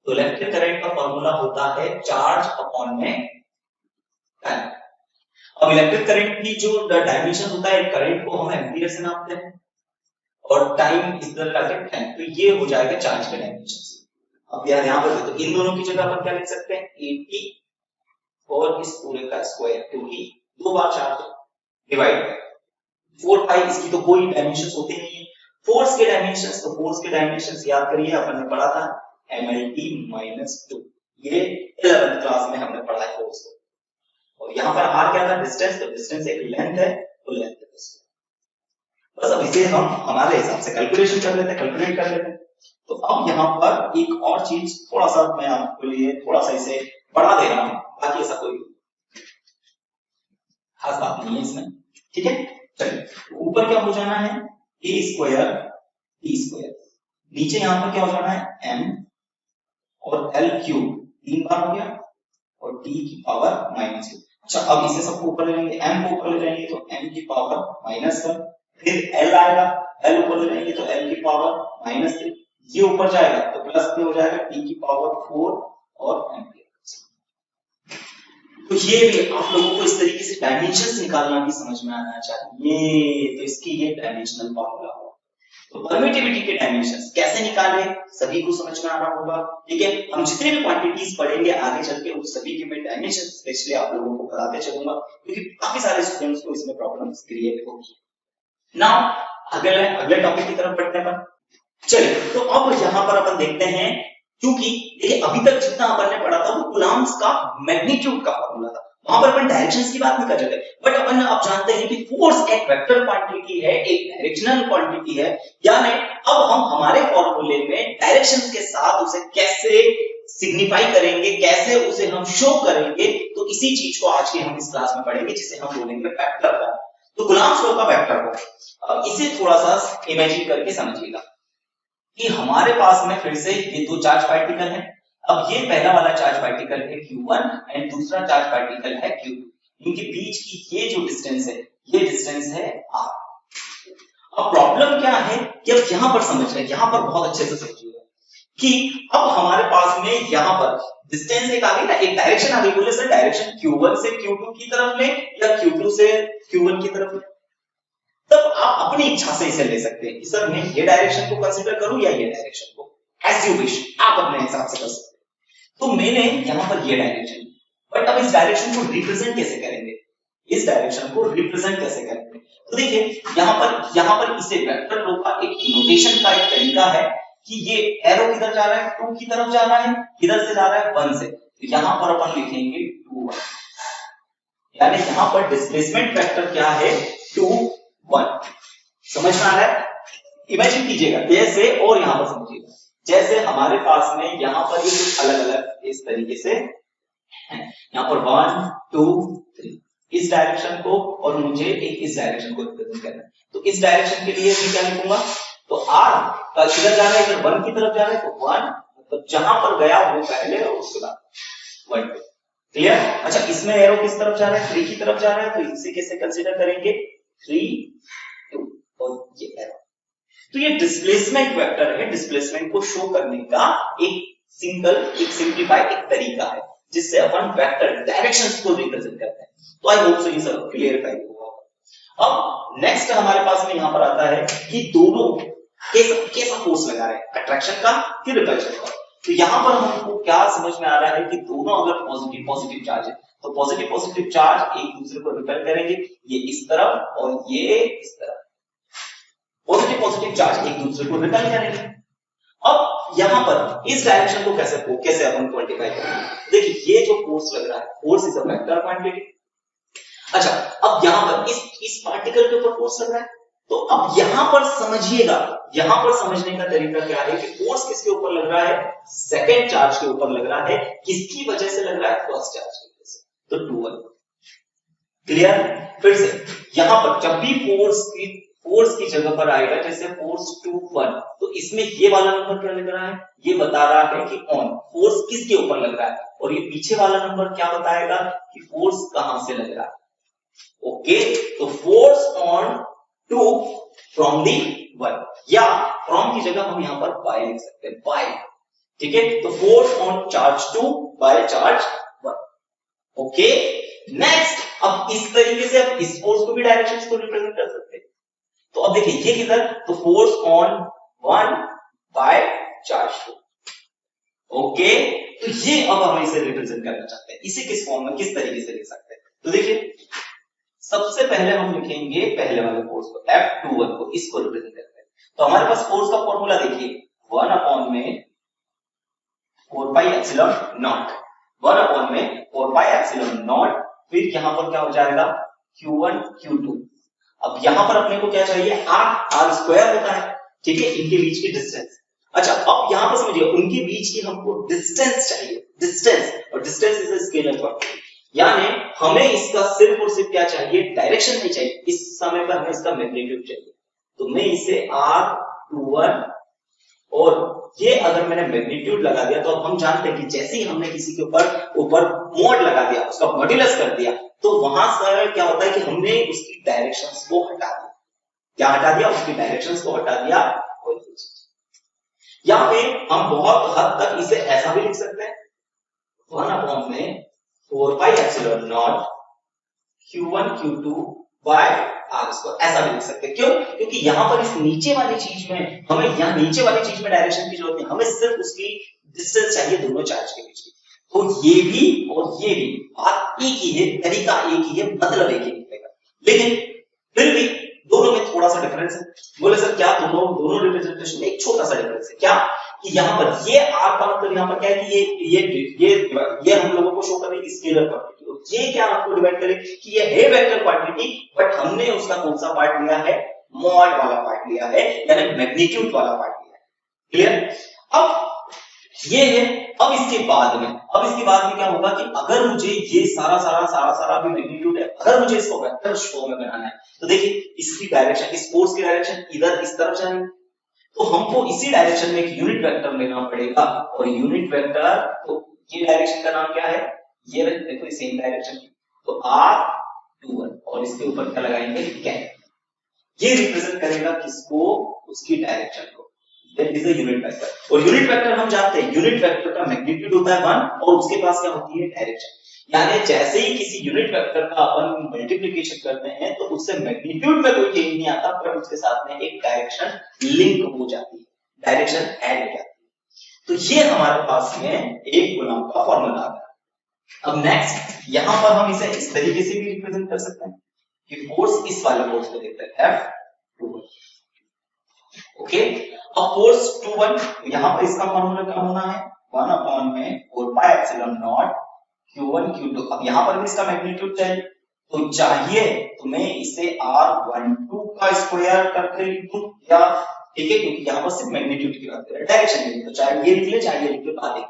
तो इलेक्ट्रिक करंट का फॉर्मूला होता है चार्ज अपॉन में टाइम। अब इलेक्ट्रिक करंट की जो डायमेंशन होता है, करंट को हम एम्पीयर से नापते हैं और टाइम इधर लाके टाइम, तो ये हो जाएगा चार्ज के डायमेंशन। अब यहाँ पर तो इन दोनों की जगह पर क्या लिख सकते हैं, 80 और इस पूरे का स्क्वायर, क्योंकि दो बार चार्ज डिवाइड 4 पाई, इसकी तो कोई डायमेंशंस होते नहीं है। फोर्स के डायमेंशंस, तो फोर्स के डायमेंशंस याद करिए, अपन ने पढ़ा था mlt -2, ये 11th क्लास में हमने पढ़ा है फोर्स को। और यहाँ पर r क्या था, डिस्टेंस, तो डिस्टेंस एक लेंथ है, तो लेंथ है बस। अब इसे हम हमारे हिसाब से कैलकुलेट कर लेते हैं। तो अब यहाँ पर एक और चीज थोड़ा सा मैं आपके लिए थोड़ा सा इसे बढ़ा दे रहा हूं, बाकी ऐसा कोई खास बात नहीं है इसमें, ठीक है। चलिए ऊपर क्या हो जाना है, a² t², नीचे यहां पर क्या हो जाना है, m और l³ 3 बार हो गया और t की पावर -2। अच्छा अब इसे सबको ऊपर ले लेंगे, m को ऊपर ले जाएंगे तो m की पावर -1, फिर l आएगा, l ऊपर ले जाएंगे तो l की पावर -3, ये ऊपर जाएगा तो प्लस में हो जाएगा t की पावर 4 और एम्पियर। तो ये भी आप लोगों को इस तरीके से डायमेंशंस निकालना भी समझ में आना चाहिए, तो इसकी ये डायमेंशनल फॉर्मूला होगा। तो परमिटिविटी के डायमेंशंस कैसे निकाले सभी को समझ में आ रहा होगा, ठीक है। हम जितने भी क्वांटिटीज पढ़ेंगे आगे चल के उस सभी के मैं डायमेंशन स्पेशली आप लोगों को बताते चलूंगा, क्योंकि काफी सारे स्टूडेंट्स को इसमें प्रॉब्लम्स क्रिएट होगी। नाउ अगले टॉपिक की तरफ बढ़ते हैं। चलिए तो अब यहां पर अपन देखते हैं, क्योंकि देखिए अभी तक जितना अपन ने पढ़ा था वो कूलम्ब्स का मैग्नीट्यूड का फॉर्मूला था, वहां पर अपन डायरेक्शंस की बात नहीं कर रहे थे, बट अपन अब जानते हैं कि फोर्स एक वेक्टर क्वांटिटी है, एक डायरेक्शनल क्वांटिटी है, यानी अब हम हमारे फॉर्मूले में डायरेक्शंस के साथ उसे कैसे सिग्निफाई करेंगे, कैसे उसे हम शो करेंगे, तो इसी चीज को आज के हम इस क्लास में पढ़ेंगे, जिसे हम बोलेंगे वेक्टर फॉर्म। तो कूलम्ब्स लॉ का वेक्टर फॉर्म, अब इसे थोड़ा सा इमेजिन करके समझिएगा कि हमारे पास में फिर से ये दो चार्ज पार्टिकल हैं। अब ये पहला वाला चार्ज पार्टिकल है Q1 एंड दूसरा चार्ज पार्टिकल है Q2, इनके बीच की ये जो डिस्टेंस है, ये डिस्टेंस है r। अब प्रॉब्लम क्या है कि अब यहां पर समझ रहे हैं, यहां पर बहुत अच्छे से समझिएगा कि अब हमारे पास में यहां पर डिस्टेंस एक आ गई ना, एक डायरेक्शन आ गई, बोले सर डायरेक्शन Q1 से Q2 की तरफ ले या Q2 से Q1 की तरफ ले, तब आप अपनी इच्छा से इसे ले सकते हैं कि सर मैं ये डायरेक्शन को कंसीडर करूं या ये डायरेक्शन को, एज यू विश, आप अपने हिसाब से कर सकते हैं। तो मैंने यहां पर ये डायरेक्शन, बट अब इस डायरेक्शन को रिप्रेजेंट कैसे करेंगे, इस डायरेक्शन को रिप्रेजेंट कैसे करेंगे, तो देखिए यहां पर इसे वेक्टर लॉ का एक नोटेशन का एक तरीका है कि ये एरो किधर जा रहा है, 2 की तरफ जा रहा है, किधर से जा रहा है, 1 से, तो यहां पर अपन लिखेंगे 2 1, यानी यहां पर डिस्प्लेसमेंट वेक्टर क्या है, 2 1। समझ में आ रहा है, इमेजिन कीजिएगा जैसे, और यहां पर समझिएगा जैसे हमारे पास में यहां पर ये कुछ अलग अलग इस तरीके से है, यहां पर 1 2 3 इस डायरेक्शन को, और मुझे एक इस डायरेक्शन को रिप्रेजेंट करना है, तो इस डायरेक्शन के लिए मैं क्या लिखूंगा, तो r का किधर जा रहा है, इधर 1 की तरफ जा रहा है, तो 1 मतलब जहां पर गया वो पहले और उसके बाद 1 क्लियर। अच्छा इसमें एरो किस तरफ जा रहा है, 3 की तरफ जा रहा है, तो इसे कैसे कंसीडर करेंगे, 3 2 और ये एरो, तो ये डिस्प्लेसमेंट वेक्टर है, डिस्प्लेसमेंट को शो करने का एक सिंपलीफाइड एक तरीका है, जिससे अपन वेक्टर डायरेक्शंस को रिप्रेजेंट करते हैं। तो आई होप सो ये सब क्लियर होगा। अब नेक्स्ट हमारे पास में यहां पर आता है कि दोनों कैसा फोर्स लगा रहे हैं, अट्रैक्शन का फिर रिपल्शन का। तो यहां पर हमको क्या समझ में आ रहा है कि दोनों अगर पॉजिटिव चार्ज है तो पॉजिटिव चार्ज एक दूसरे को रिपेल करेंगे, ये इस तरफ और ये इस तरफ, पॉजिटिव चार्ज एक दूसरे को रिपेल करेंगे। अब यहां पर इस डायरेक्शन को कैसे अपन क्वांटिफाई करेंगे? देखिए ये जो फोर्स लग रहा है, force is a vector quantity. अच्छा, अब यहां पर इस पार्टिकल के ऊपर फोर्स लग रहा है, तो अब यहां पर समझिएगा, यहां पर समझने का तरीका क्या है कि फोर्स किसके ऊपर लग रहा है, सेकंड चार्ज के ऊपर लग रहा है। किसकी वजह से लग रहा है, फर्स्ट चार्ज की वजह से, तो 2 1। क्लियर? फिर से यहां पर जब भी फोर्स की जगह पर आएगा, जैसे फोर्स 2 1, तो इसमें ये वाला नंबर क्या लग रहा है, ये बता रहा है कि ऑन फोर्स किसके ऊपर लग रहा है, और ये पीछे वाला नंबर क्या बताएगा कि फोर्स कहां से लग रहा है। ओके, तो फोर्स ऑन 2 फ्रॉम दी 1, या फ्रॉम की जगह हम यहां पर बाय लिख सकते हैं, बाय। ठीक है, तो force on charge 2 by charge 1। Okay, next अब इस तरीके से अब इस फोर्स को भी डायरेक्शंस को रिप्रेजेंट कर सकते हैं। तो अब देखिए ये किधर, तो force on 1 by charge 2। Okay, तो ये अब हम इसे रिप्रेजेंट करना चाहते हैं, इसे किस फॉर्म में, किस तरीके से लिख सकते हैं? तो देखिए सबसे पहले हम लिखेंगे पहले वाले फोर्स को, F21 को, इसको रिप्रेजेंट करते हैं। तो हमारे पास फोर्स का फॉर्मूला देखिए, 1 अपॉन में 4 पाई एप्सिलॉन नॉट, 1 अपॉन में 4 पाई एप्सिलॉन नॉट, फिर यहां पर क्या हो जाएगा, Q1 Q2। अब यहां पर अपने को क्या चाहिए, R स्क्वायर होता है, ठीक है, इनके बीच की डिस्टेंस। अच्छा, अब यहां पर समझिए उनके बीच की हमको डिस्टेंस चाहिए, डिस्टेंस, और distance is a scalar quantity, यानी हमें इसका सिर्फ और सिर्फ क्या चाहिए, डायरेक्शन नहीं चाहिए, इस समय पर हमें इसका मैग्नीट्यूड चाहिए। तो मैं इसे R21, और ये अगर मैंने मैग्नीट्यूड लगा दिया, तो अब हम जानते हैं कि जैसे ही हमने किसी के ऊपर मोड लगा दिया, उसका मॉड्यूलस कर दिया, तो वहां से क्या होता है कि हमने उसकी डायरेक्शंस को हटा दिया। क्या हटा दिया, उसकी डायरेक्शंस को हटा दिया। यहाँ पे हम बहुत हद तक इसे ऐसा भी लिख सकते हैं, 1 अपॉन में 4 pi epsilon not Q1 Q2 by R square, ऐसा भी लिख सकते हैं। क्यों? क्योंकि यहां पर इस नीचे वाली चीज में हमें, यहां नीचे वाली चीज में डायरेक्शन की जरूरत नहीं, हमें सिर्फ उसकी डिस्टेंस चाहिए दोनों चार्ज के बीच की। तो ये भी और ये भी बात एक ही है, तरीका एक ही है, मतलब एक ही निकलेगा, लेकिन फिर भी दोनों में थोड़ा सा डिफरेंस है। बोले सर क्या, दोनों रिप्रेजेंटेशन में एक छोटा सा डिफरेंस है। क्या कि यहां पर ये R का मतलब यहां पर क्या है कि ये हम लोगों को शो कर रही है स्केलर क्वांटिटी, और ये क्या आपको डिवाइड करे कि ये है वेक्टर क्वांटिटी, बट हमने उसका कौन सा पार्ट लिया है, मॉड वाला पार्ट लिया है, यानी मैग्नीट्यूड वाला पार्ट लिया है। क्लियर? अब ये है, अब इसके बाद में क्या होगा कि अगर मुझे ये सारा भी मैग्नीट्यूड है, अगर मुझे इसको वेक्टर शो में बनाना है, तो देखिए इसकी डायरेक्शन, इस फोर्स की डायरेक्शन इधर इस तरफ जाएगी, तो हमको इसी डायरेक्शन में एक यूनिट वेक्टर लेना पड़ेगा, और यूनिट वेक्टर, तो ये डायरेक्शन का नाम क्या है, ये देखो सेम डायरेक्शन, तो R21, और इसके ऊपर क्या लगाएंगे, कैप। ये रिप्रेजेंट करेगा किसको, उसकी डायरेक्शन को, that is a unit vector. और यूनिट वेक्टर हम जानते हैं, यूनिट वेक्टर का मैग्नीट्यूड होता है 1, और उसके पास क्या होती है, डायरेक्शन। यानी जैसे ही किसी यूनिट वेक्टर का अपन मल्टीप्लिकेशन करते हैं, तो उससे मैग्नीट्यूड में कोई चेंज नहीं आता, पर उसके साथ में एक डायरेक्शन लिंक हो जाती है, डायरेक्शन ऐड हो जाती है। तो ये हमारे पास में एक कूलम्ब का फॉर्मूला आ गया। अब नेक्स्ट यहां पर हम इसे इस तरीके से भी रिप्रेजेंट कर सकते हैं कि फोर्स इस वाले फोर्स को देखते हैं, F21। ओके, अब फोर्स 21, यहां पर इसका फॉर्मूला क्या होना है, 1 अपॉन में 4 pi epsilon not Q1 Q2। अब यहां पर भी इसका मैग्नीट्यूड चाहिए, तो चाहिए तो मैं इसे R12 का स्क्वायर करके लिखूं, या ठीक है, क्योंकि यहां पर सिर्फ मैग्नीट्यूड की बात कर रहे हैं, डायरेक्शन नहीं, तो चाहे ये लिख ले चाहे ये लिख ले, बात है।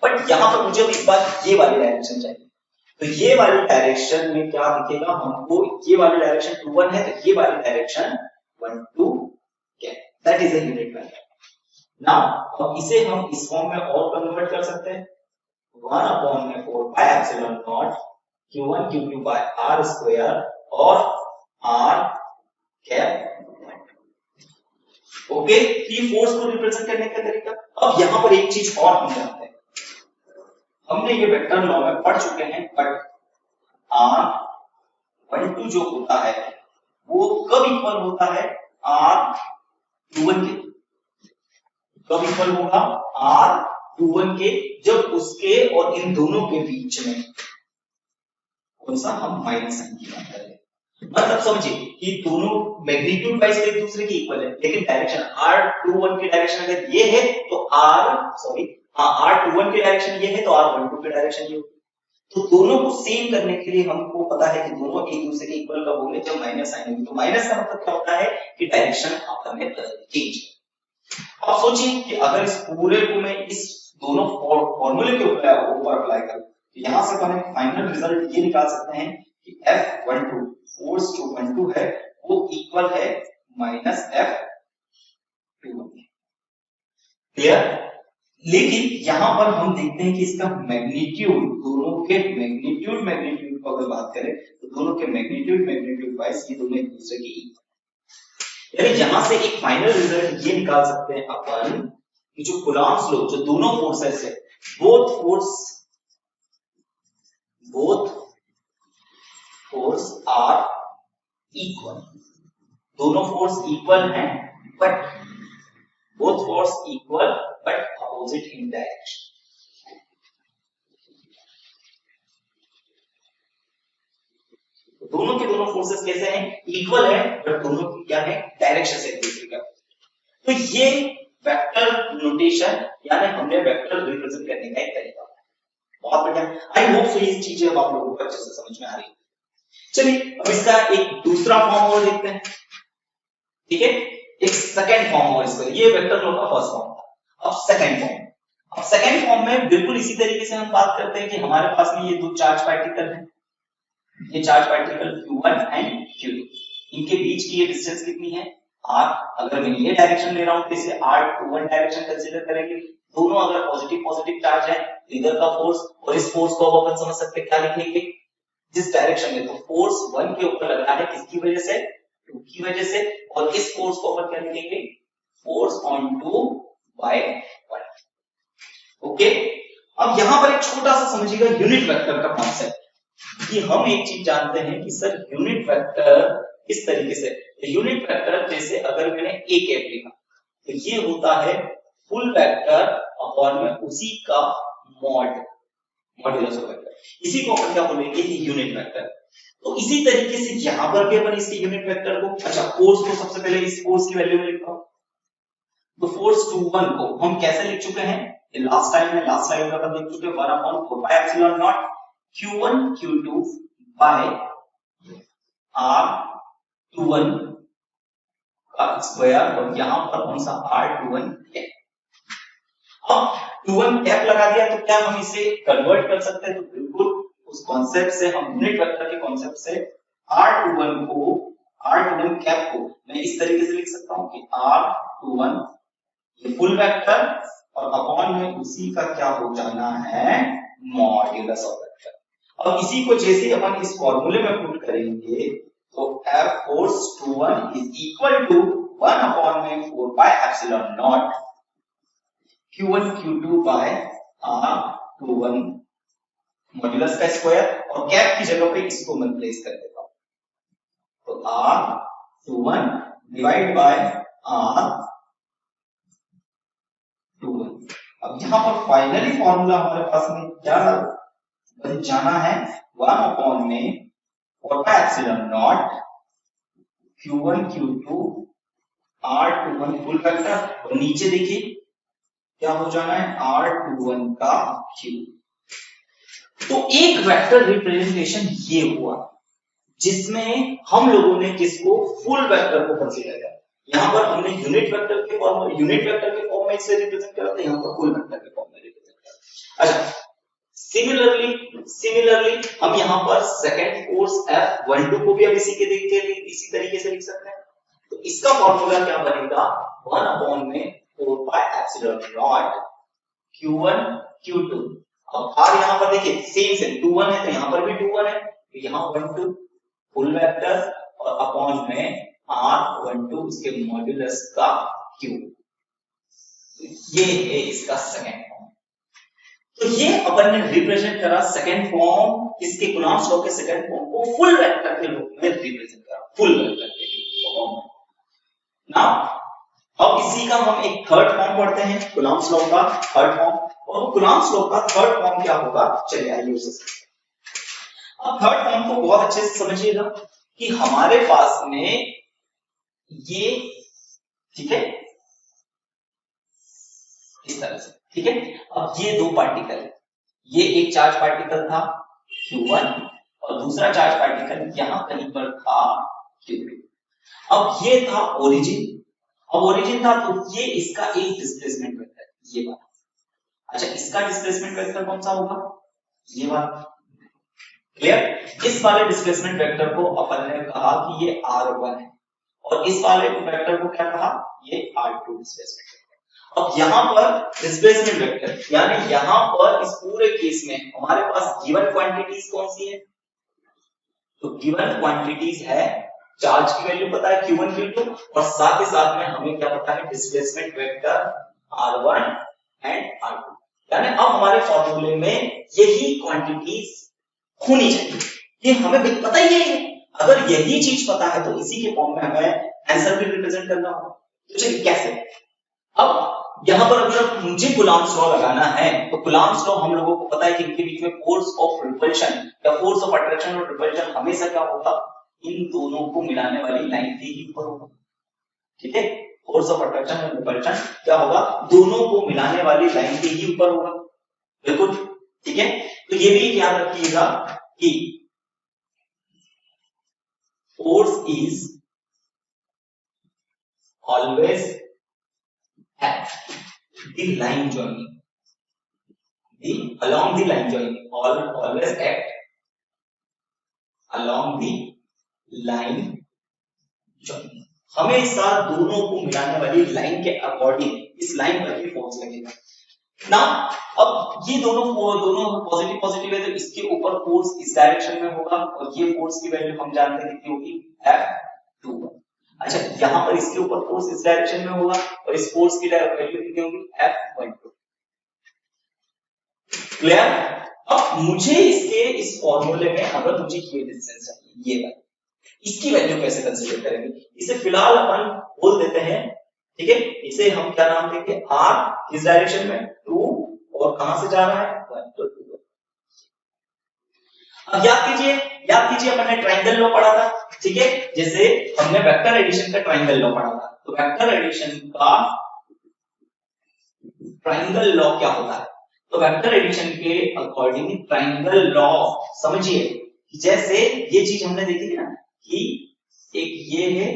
बट यहां पर मुझे इस बार ये वाली डायरेक्शन चाहिए, तो ये वाली डायरेक्शन में क्या दिखेगा हमको, ये वाली डायरेक्शन 21 है, तो ये वाली डायरेक्शन 12 क्या, that is a unit vector. Now अब इसे हम इस फॉर्म में और कन्वर्ट कर सकते हैं, 1 अपॉन में 4 pi epsilon not Q1 Q2 by R square, और R कैप। ओके, ये फोर्स को रिप्रेजेंट करने का तरीका। अब यहां पर एक चीज और हम जानते हैं, हमने ये वेक्टर लॉ में पढ़ चुके हैं, बट R12 जो होता है वो कब इक्वल होता है R21 के, कब इक्वल होगा R21 के, जब उसके और इन दोनों के बीच में कौन सा, हम माइनस साइन की बात करें। मतलब समझिए कि दोनों मैग्नीट्यूड वाइज एक दूसरे के इक्वल है, लेकिन डायरेक्शन R21 की डायरेक्शन अगर ये है तो R21 की डायरेक्शन ये है तो R12 की डायरेक्शन ये होगी। तो दोनों को सेम करने के लिए हमको पता है कि दोनों एक दूसरे के इक्वल कब होंगे, जब माइनस साइन होगी। तो माइनस का मतलब क्या होता है कि डायरेक्शन आपस में चेंज। अब सोचिए कि अगर इस पूरे को मैं इस दोनों फॉर्मूले के ऊपर अप्लाई करूं तो यहां से अपन फाइनल रिजल्ट ये निकाल सकते हैं कि F12 फोर्स जो 12 है वो इक्वल है माइनस F21। क्लियर? लेकिन यहां पर हम देखते हैं कि इसका मैग्नीट्यूड, दोनों के मैग्नीट्यूड को अगर बात करें तो दोनों के मैग्नीट्यूड वाइज ये दोनों एक दूसरे के इक्वल। यानी यहां से एक फाइनल रिजल्ट ये निकाल सकते हैं अपन कि जो कूलॉम्स लॉ, जो दोनों फोर्सेस है, बोथ फोर्स आर इक्वल, दोनों फोर्स इक्वल हैं, but both force equal but opposite in direction। दोनों के दोनों फोर्सेस कैसे हैं, इक्वल है, बट दोनों की क्या है, डायरेक्शन से एक दूसरे का। तो ये वेक्टर नोटेशन यानी हमने वेक्टर रिप्रेजेंट करने का एक तरीका है। बहुत बढ़िया, आई होप सो ये चीजें अब आप लोगों को अच्छे से समझ में आ रही है। चलिए अब इसका एक दूसरा फॉर्म और देखते हैं, ठीक है, एक सेकंड फॉर्म और इसका, ये वेक्टर लॉ का फर्स्ट फॉर्म था। अब सेकंड फॉर्म में बिल्कुल इसी तरीके से हम बात करते हैं कि हमारे पास में ये दो चार्ज पार्टिकल हैं, ये charge particle Q1 and Q2, इनके बीच की ये डिस्टेंस कितनी है R। अगर मैं ये डायरेक्शन ले रहा हूं तो इसे R21 डायरेक्शन कंसीडर करेंगे। दोनों अगर पॉजिटिव चार्ज है, इधर का फोर्स और इस फोर्स को अपन समझ सकते हैं क्या लिखेंगे, जिस डायरेक्शन में, तो फोर्स 1 के ऊपर लग रहा है किसकी वजह से, 2 की वजह से, और इस फोर्स को अपन क्या लिखेंगे, फोर्स ऑन 2 बाय 1। ओके, अब यहां पर एक छोटा सा समझिएगा यूनिट वेक्टर का कॉन्सेप्ट, कि हम एक चीज जानते हैं कि सर यूनिट वेक्टर इस तरीके से, यूनिट वेक्टर जैसे अगर मैंने a कैप लिखा तो ये होता है फुल वेक्टर अपॉन में उसी का मॉड्यूलस वेक्टर, इसी को अपन क्या बोलेंगे, यूनिट वेक्टर। तो इसी तरीके से यहां पर भी अपन इसके यूनिट वेक्टर को, अच्छा फोर्स को सबसे पहले इस फोर्स की वैल्यू में लिखता हूं, तो फोर्स 21 को हम कैसे लिख चुके हैं, लास्ट टाइम में लास्ट स्लाइड में अपन देख चुके हैं 1/4 pi epsilon not Q1 Q2 by R21 का स्क्वायर, और यहां पर कौन सा R21 है। अब 21 कैप लगा दिया तो क्या हम इसे कन्वर्ट कर सकते हैं, तो बिल्कुल उस कॉन्सेप्ट से, हम यूनिट वेक्टर के कॉन्सेप्ट से R21 कैप को मैं इस तरीके से लिख सकता हूं कि R21 ये फुल वेक्टर और अपॉन में उसी का क्या हो जाना है, मॉड्यूलस ऑफ वेक्टर। अब इसी को जैसे अपन इस फॉर्मूले में पुट करेंगे तो F force 21 is equal to 1 upon में 4 pi epsilon not Q1 Q2 by R21 modulus का स्क्वायर, और कैप की जगह पे इसको मैं प्लेस कर देता हूं, तो R21 डिवाइड बाय R21। अब यहां पर फाइनली फॉर्मूला हमारे पास में क्या बन जाना है, 1 अपॉन में 4 pi epsilon not Q1 Q2 R21 full vector, और नीचे देखिए क्या हो जाना है, R21 का क्यूब। तो एक वेक्टर रिप्रेजेंटेशन ये हुआ जिसमें हम लोगों ने किसको, फुल वेक्टर को कंसीडर किया। यहां पर हमने यूनिट वेक्टर के फॉर्म में इसे रिप्रेजेंट किया था, यहां पर फुल वेक्टर के फॉर्म में रिप्रेजेंट किया। अच्छा, सिमिलरली हम यहां पर सेकंड फोर्स F12 को भी अब इसी तरीके से लिख सकते हैं। तो इसका फॉर्मूला क्या बनेगा, 1 अपॉन में 4 pi epsilon not Q1 Q2। अब R यहां पर देखिए सेम 21 है तो यहां पर भी 21 है, तो यहां 12 फुल वेक्टर और अपॉन में R12 उसके मॉड्यूलस का क्यूब। ये है इसका सेकंड फॉर्म। तो ये अपन ने रिप्रेजेंट करा सेकंड फॉर्म, किसके, कूलॉम्स लॉ के सेकंड फॉर्म को फुल वेक्टर के रूप में रिप्रेजेंट करा, फुल वेक्टर के फॉर्म में। नाउ अब इसी का हम एक थर्ड फॉर्म पढ़ते हैं, कूलॉम्स लॉ का थर्ड फॉर्म। और कूलॉम्स लॉ का थर्ड फॉर्म क्या होगा, चलिए आइए उसे समझते हैं। अब थर्ड फॉर्म को बहुत अच्छे से समझिएगा कि हमारे पास में ये, ठीक है, इस तरह से, ठीक है। अब ये दो पार्टिकल, ये एक चार्ज पार्टिकल था Q1 और दूसरा चार्ज पार्टिकल यहां कहीं पर था Q2। अब ये था ओरिजिन, अब ओरिजिन था तो ये इसका एक डिस्प्लेसमेंट वेक्टर, ये वाला। अच्छा, इसका डिस्प्लेसमेंट वेक्टर कौन सा होगा, ये वाला, क्लियर। इस वाले डिस्प्लेसमेंट वेक्टर को अपन ने कहा कि ये R1 है और इस वाले वेक्टर को क्या कहा, ये R2 डिस्प्लेसमेंट। अब यहां पर डिस्प्लेसमेंट वेक्टर यानी यहां पर इस पूरे केस में हमारे पास गिवन क्वांटिटीज कौन सी है, तो गिवन क्वांटिटीज है, चार्ज की वैल्यू पता है Q1 Q2 और साथ ही साथ में हमें क्या पता है, displacement vector R1 and R2। यानी अब हमारे फॉर्मूले में यही क्वांटिटीज होनी चाहिए, ये हमें पता ही है। अगर यही चीज पता है तो इसी के फॉर्म में हमें आंसर भी रिप्रेजेंट करना होगा। तो चलिए कैसे, अब यहां पर अगर मुझे कूलॉम्स लॉ लगाना है तो कूलॉम्स लॉ हम लोगों को पता है कि इनके बीच में फोर्स ऑफ रिपल्शन या फोर्स ऑफ अट्रैक्शन और रिपल्शन हमेशा क्या होगा, इन दोनों को मिलाने वाली लाइन के ही ऊपर होगा, ठीक है। फोर्स ऑफ अट्रैक्शन और रिपल्शन क्या होगा, दोनों को मिलाने वाली लाइन के ही ऊपर होगा, बिल्कुल, ठीक है। तो ये भी याद रखिएगा कि force is always at the line joining, along the line joining, always act along the line joining, हमेशा दोनों को मिलाने वाली लाइन के अकॉर्डिंग इस लाइन पर ही फोर्स लगेगा ना। अब ये दोनों पॉजिटिव पॉजिटिव है तो इसके ऊपर फोर्स इस डायरेक्शन में होगा और ये फोर्स की वैल्यू हम जानते हैं कितनी होगी, F21। अच्छा, यहां पर इसके ऊपर फोर्स इस डायरेक्शन में होगा और इस फोर्स की वैल्यू कितनी होगी, F12। क्लियर। अब मुझे इसके इस फॉर्मूले में अगर मुझे ये डिस्टेंस चाहिए, ये वाला, इसकी वैल्यू कैसे कंसीडर करेंगे, इसे फिलहाल अपन बोल देते हैं, ठीक है। इसे हम क्या नाम देंगे, R इस डायरेक्शन में 2 और कहां से जा रहा है 1 तो 2। अब याद कीजिए अपन ने ट्रायंगल लॉ पढ़ा था, ठीक है। जैसे हमने वेक्टर एडिशन का ट्रायंगल लॉ पढ़ा था, तो वेक्टर एडिशन का ट्रायंगल लॉ क्या होता है, तो वेक्टर एडिशन के अकॉर्डिंग ट्रायंगल लॉ समझिए, जैसे ये चीज हमने देखी थी ना कि एक ये है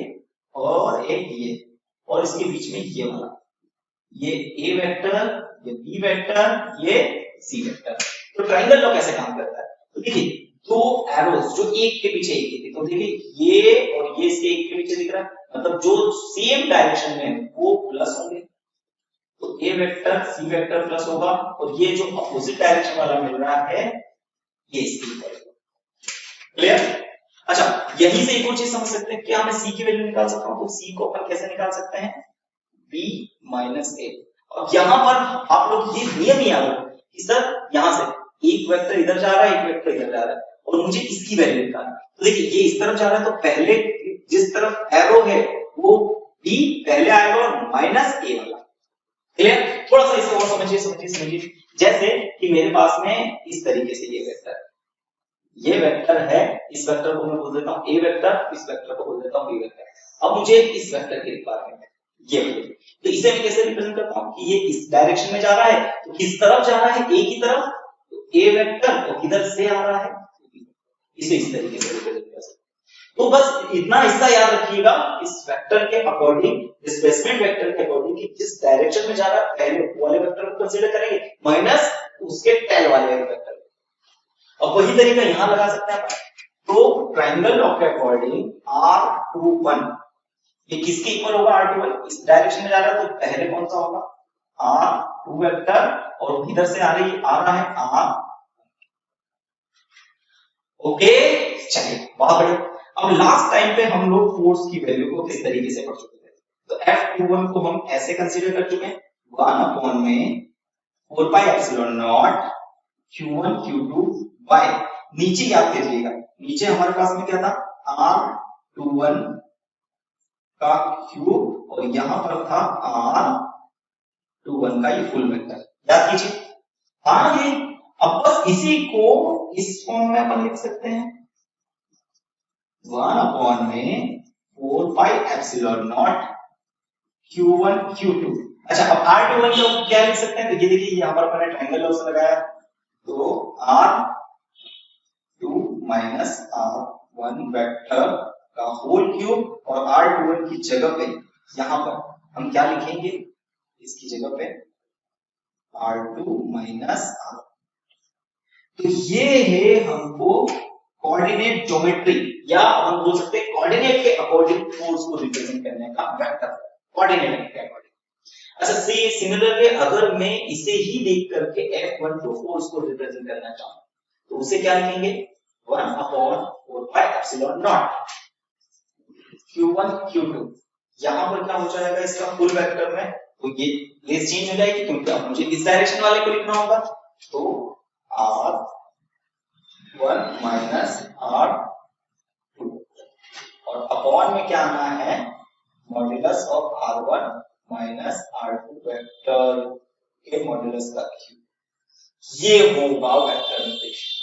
और एक ये और इसके बीच में ये वाला, ये A वेक्टर, ये B वेक्टर, ये C वेक्टर। तो ट्रायंगल लॉ कैसे काम करता है, तो देखिए दो एरोस जो एक के पीछे एक थी, तो देखिए ये और ये इसके एक के पीछे दिख रहा है, मतलब जो सेम डायरेक्शन में है वो प्लस होंगे, तो A vector C vector plus होगा और ये जो अपोजिट डायरेक्शन वाला मिल रहा है ये इसके ऊपर, क्लियर। अच्छा, यहीं से एक और चीज समझ सकते हैं, क्या मैं C की वैल्यू निकाल सकता हूं, तो C को अपन कैसे निकाल सकते हैं, B माइनस A। अब यहां पर आप लोग ये नियम याद रखो कि सर यहां से एक वेक्टर इधर जा रहा है, एक वेक्टर इधर जा रहा है और मुझे इसकी वैल्यू निकालना, तो देखिए ये इस तरफ जा रहा है तो पहले जिस तरफ एरो है वो B पहले आएगा और माइनस A वाला, क्लियर। थोड़ा सा इसे और समझिए, जैसे कि मेरे पास में इस तरीके से ये वेक्टर है, इस वेक्टर को मैं बोल देता हूं A वेक्टर, इस वेक्टर को बोल देता हूं B वेक्टर। अब मुझे इस वेक्टर की रिक्वायरमेंट है ये वाली, तो इसे मैं कैसे रिप्रेजेंट करता हूं कि ये इस डायरेक्शन में जा रहा है तो किस तरफ जा रहा है, A की तरफ, तो A वेक्टर और किधर से आ रहा है, इसे इस तरीके से रिप्रेजेंट कर सकते हैं। तो बस इतना हिस्सा याद रखिएगा, इस वेक्टर के अकॉर्डिंग, डिस्प्लेसमेंट वेक्टर के अकॉर्डिंग कि जिस डायरेक्शन में जा रहा है पहले वाले वेक्टर को कंसीडर करेंगे माइनस उसके टेल वाले वेक्टर, और वही तरीका यहां लगा सकते हैं। तो ट्रायंगल लॉ के अकॉर्डिंग R21 ये किसके इक्वल होगा, R21 इस डायरेक्शन में जा रहा है तो पहले कौन सा होगा, R2 वेक्टर और इधर से आ रहा है R। ओके, चलिए बहुत बढ़िया। अब लास्ट टाइम पे हम लोग फोर्स की वैल्यू को किस तरीके से पढ़ चुके थे, तो F21 को हम ऐसे कंसीडर कर चुके हैं 1 अपॉन में 4 pi epsilon not Q1 Q2 bye, नीचे याद कीजिएगा, नीचे हमारे पास में क्या था, R21 का क्यूब और यहां पर था R21 का ये फुल वेक्टर, याद कीजिए। हाँ ये, अब बस इसी को इस फॉर्म में अपन लिख सकते हैं, 1 अपॉन में 4 pi epsilon not Q1 Q2। अच्छा अब R21 को क्या लिख सकते हैं, तो ये देखिए यहाँ पर मैंने ट्रायंगल लॉस लगाया, तो R2 माइनस R1 वेक्टर का होल क्यूब और R21 की जगह पे यहां पर हम क्या लिखेंगे, इसकी जगह पे R2 माइनस R। तो ये है हमको कोऑर्डिनेट ज्योमेट्री, या हम बोल सकते हैं कोऑर्डिनेट के अकॉर्डिंग फोर्स को रिप्रेजेंट करने का वेक्टर, कोऑर्डिनेट के अकॉर्डिंग। अच्छा सिमिलरली अगर मैं इसे ही देख करके F12 फोर्स को रिप्रेजेंट करना चाहूं तो उसे क्या लिखेंगे, 1 upon 4 pi epsilon not Q1 Q2। यहां पर क्या हो जाएगा इसका फुल वेक्टर में, तो ये प्लेस चेंज हो जाएगी क्योंकि अब मुझे इस डायरेक्शन वाले को लिखना होगा, तो R1 माइनस R2 और अपॉन में क्या आना है, modulus of R1 minus R2 vector के मॉड्यूलस का क्यूब, ये होगा वेक्टर नोटेशन।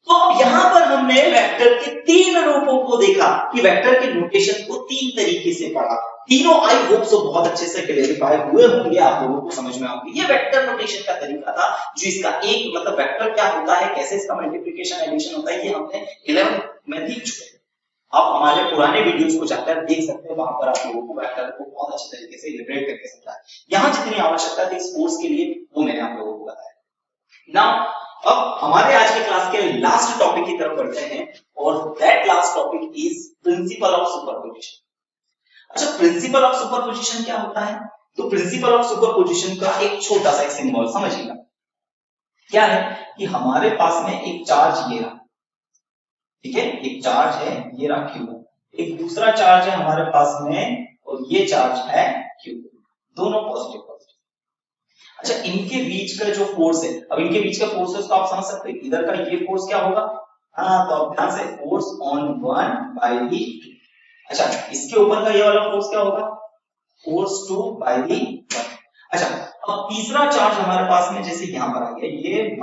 तो अब यहां पर हमने वेक्टर के तीन रूपों को देखा कि वेक्टर के नोटेशन को तीन तरीके से पढ़ा, तीनों आई होप सो बहुत अच्छे से क्लैरिफाई हुए होंगे, आप लोगों को समझ में आएंगे। ये वेक्टर नोटेशन का तरीका था, जो इसका एक मतलब वेक्टर क्या होता है, कैसे इसका मल्टीप्लिकेशन एडिशन होता है, ये हमने 11th में देख चुके हैं। आप हमारे पुराने वीडियोस को जाकर देख सकते हैं, वहां पर आप लोगों को वेक्टर को बहुत अच्छे तरीके से इलस्ट्रेट करके समझा है। यहां जितनी आवश्यकता थी इस कोर्स के लिए वो मैंने आप लोगों को बताया। नाउ अब हमारे आज के क्लास के लास्ट टॉपिक की तरफ बढ़ते हैं, और that last topic is principle of superposition. अच्छा प्रिंसिपल ऑफ सुपरपोजिशन क्या होता है, तो प्रिंसिपल ऑफ सुपरपोजिशन का एक छोटा सा एक सिंबल समझिएगा, क्या है कि हमारे पास में एक चार्ज ये रहा, ठीक है, एक चार्ज है ये रहा Q1, एक दूसरा चार्ज है हमारे पास में और ये चार्ज है Q, दोनों पॉजिटिव पॉजिटिव। अच्छा इनके बीच का जो फोर्स है, अब इनके बीच का फोर्स तो आप समझ सकते हैं, इधर का ये फोर्स क्या होगा, हाँ तो अब ध्यान से फोर्स ऑन 1 बाय दी, अच्छा इसके ऊपर का ये वाला फोर्स क्या होगा, फोर्स 2 बाय दी 1। अच्छा अब तीसरा चार्ज हमारे पास में जैसे यहां पर आ गया, ये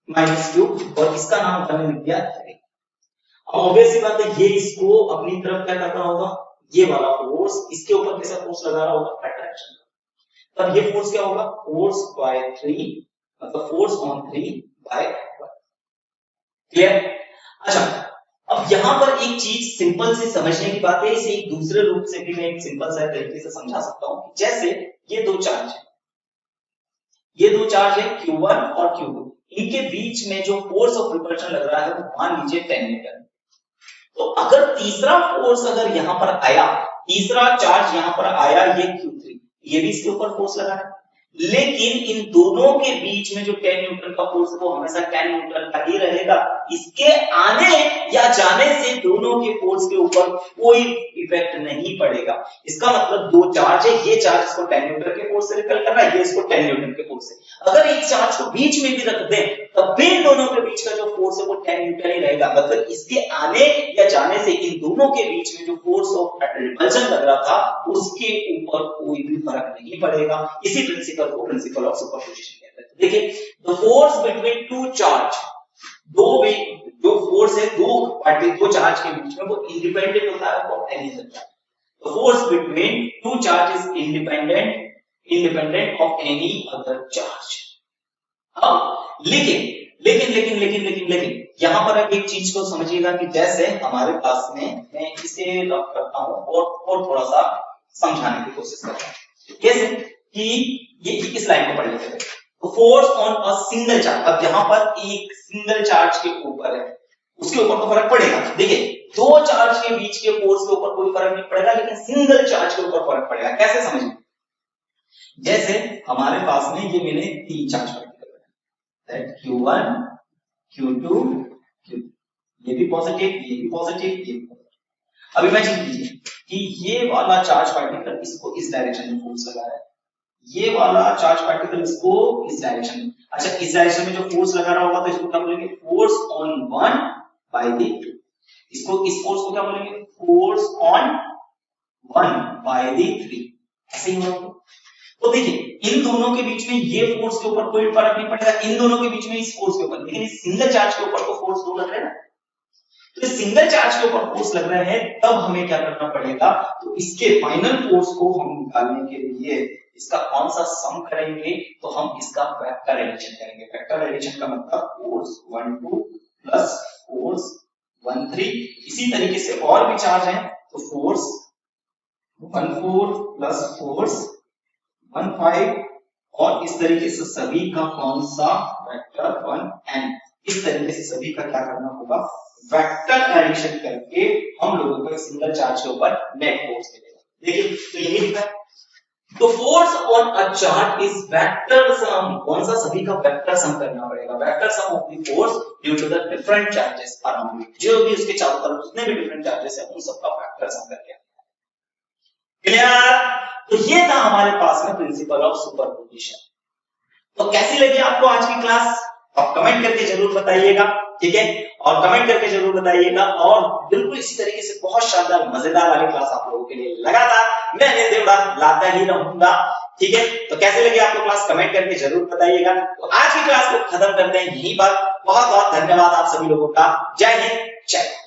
माइनस क्यू और इसका नाम हमने लिख दिया है। अब ऑब्वियस सी बात है ये इसको अपनी तरफ क्या करता होगा, ये वाला फोर्स इसके ऊपर कैसा फोर्स लगा रहा होगा, अट्रैक्शन, तब ये फोर्स क्या होगा, फोर्स बाय 3 मतलब फोर्स ऑन 3 बाय 1। क्लियर। अच्छा अब यहां पर एक चीज सिंपल से समझने की बात है, इसे एक दूसरे रूप से भी मैं एक सिंपल सा तरीके से समझा सकता हूं। जैसे ये दो चार्ज है, ये दो चार्ज है Q1 और Q2, इनके बीच में जो फोर्स ऑफ रिपल्शन लग रहा है वो मान लीजिए 10 न्यूटन। तो अगर तीसरा फोर्स अगर यहां पर आया, तीसरा चार्ज यहां पर आया, ये Q3, ये भी इसके ऊपर फोर्स लगा है, लेकिन इन दोनों के बीच में जो 10 न्यूटन का फोर्स है वो हमेशा 10 न्यूटन का ही रहेगा। इसके आने या जाने से दोनों के फोर्स के ऊपर कोई इफेक्ट नहीं पड़ेगा। इसका मतलब दो चार्ज है, ये चार्ज इसको 10 न्यूटन के फोर्स से रिपेल कर रहा है, ये इसको 10 न्यूटन के फोर्स से। अगर एक चार्ज को बीच में भी रख दें तब भी इन दोनों के बीच का जो फोर्स है वो 10 न्यूटन ही रहेगा। मतलब इसके आने या जाने से इन दोनों के बीच में जो फोर्स ऑफ रिपल्शन लग रहा था उसके ऊपर कोई भी फर्क नहीं पड़ेगा। इसी प्रिंसिपल को प्रिंसिपल ऑफ सुपरपोजिशन कहते हैं। देखिए the force between two charge, जो फोर्स है दो चार्ज के बीच में वो इंडिपेंडेंट होता है of any other charge. The force between two charge is independent of any other charge. अब लेकिन यहां पर आप एक चीज को समझिएगा कि जैसे हमारे पास में, मैं इसे रब करता हूं और थोड़ा सा समझाने की कोशिश करता हूं। कैसे कि ये इस लाइन को पढ़ लेते हैं, force on a single charge. अब यहां पर एक सिंगल चार्ज के ऊपर है, उसके ऊपर तो फर्क पड़ेगा। देखिए दो चार्ज के बीच के फोर्स के ऊपर कोई फर्क नहीं पड़ेगा, लेकिन सिंगल चार्ज के ऊपर फर्क पड़ेगा। कैसे समझें, जैसे हमारे पास में ये मिले तीन charge particle, Q1 Q2 Q, ये भी पॉजिटिव, ये भी पॉजिटिव, ये भी पॉजिटिव। अब इमेजिन कीजिए कि ये वाला चार्ज पार्टिकल इसको इस डायरेक्शन में फोर्स लगा रहा है, ये वाला चार्ज पार्टिकल इसको इस डायरेक्शन में, अच्छा इस डायरेक्शन में जो फोर्स लगा रहा होगा तो इसको क्या बोलेंगे, force on one by the two. इसको, इस फोर्स को क्या बोलेंगे, force on one by the three. ऐसे ही होगा। तो देखिए इन दोनों के बीच में ये फोर्स के ऊपर कोई फर्क नहीं पड़ेगा, इन दोनों के बीच में इस फोर्स के ऊपर, लेकिन इस सिंगल चार्ज के ऊपर तो फोर्स दो लग रहे हैं ना। तो इस सिंगल चार्ज के ऊपर फोर्स लग रहे हैं, तब हमें क्या करना पड़ेगा, तो इसके फाइनल फोर्स को हम निकालने के लिए इसका कौन सा सम करेंगे, तो हम इसका वेक्टर एडिशन करेंगे। वेक्टर एडिशन का मतलब फोर्स 1 2 प्लस फोर्स 1 3। इसी तरीके से और भी चार्ज हैं, तो फोर्स 1 4 प्लस फोर्स 1 5, और इस तरीके से सभी का कौन सा वेक्टर 1 n। इस तरीके से सभी का क्या करना होगा, वेक्टर एडिशन करके हम लोगों को सिंगल चार्ज के ऊपर नेट फोर्स मिलेगा। देखिए तो यही लिखा है, तो force on a charge is vector sum, कौन सा, सभी का वेक्टर सम करना पड़ेगा, vector sum of the force due to the different charges around it. जो भी उसके चारों तरफ जितने भी डिफरेंट चार्जेस हैं उन सबका वेक्टर सम करके। क्लियर? तो ये था हमारे पास में प्रिंसिपल ऑफ सुपरपोजिशन। तो कैसी लगी आपको आज की क्लास, आप कमेंट करके जरूर बताइएगा, ठीक है, और कमेंट करके जरूर बताइएगा। और बिल्कुल इसी तरीके से बहुत शानदार मजेदार वाली क्लास आप लोगों के लिए लगातार मैं अनिल देवड़ा लाता ही रहूंगा, ठीक है। तो कैसे लगी आपको क्लास, कमेंट करके जरूर बताइएगा। तो आज की क्लास को खत्म करते हैं यहीं पर। बहुत बहुत धन्यवाद आप सभी लोगों का। जय हिंद, जय भारत।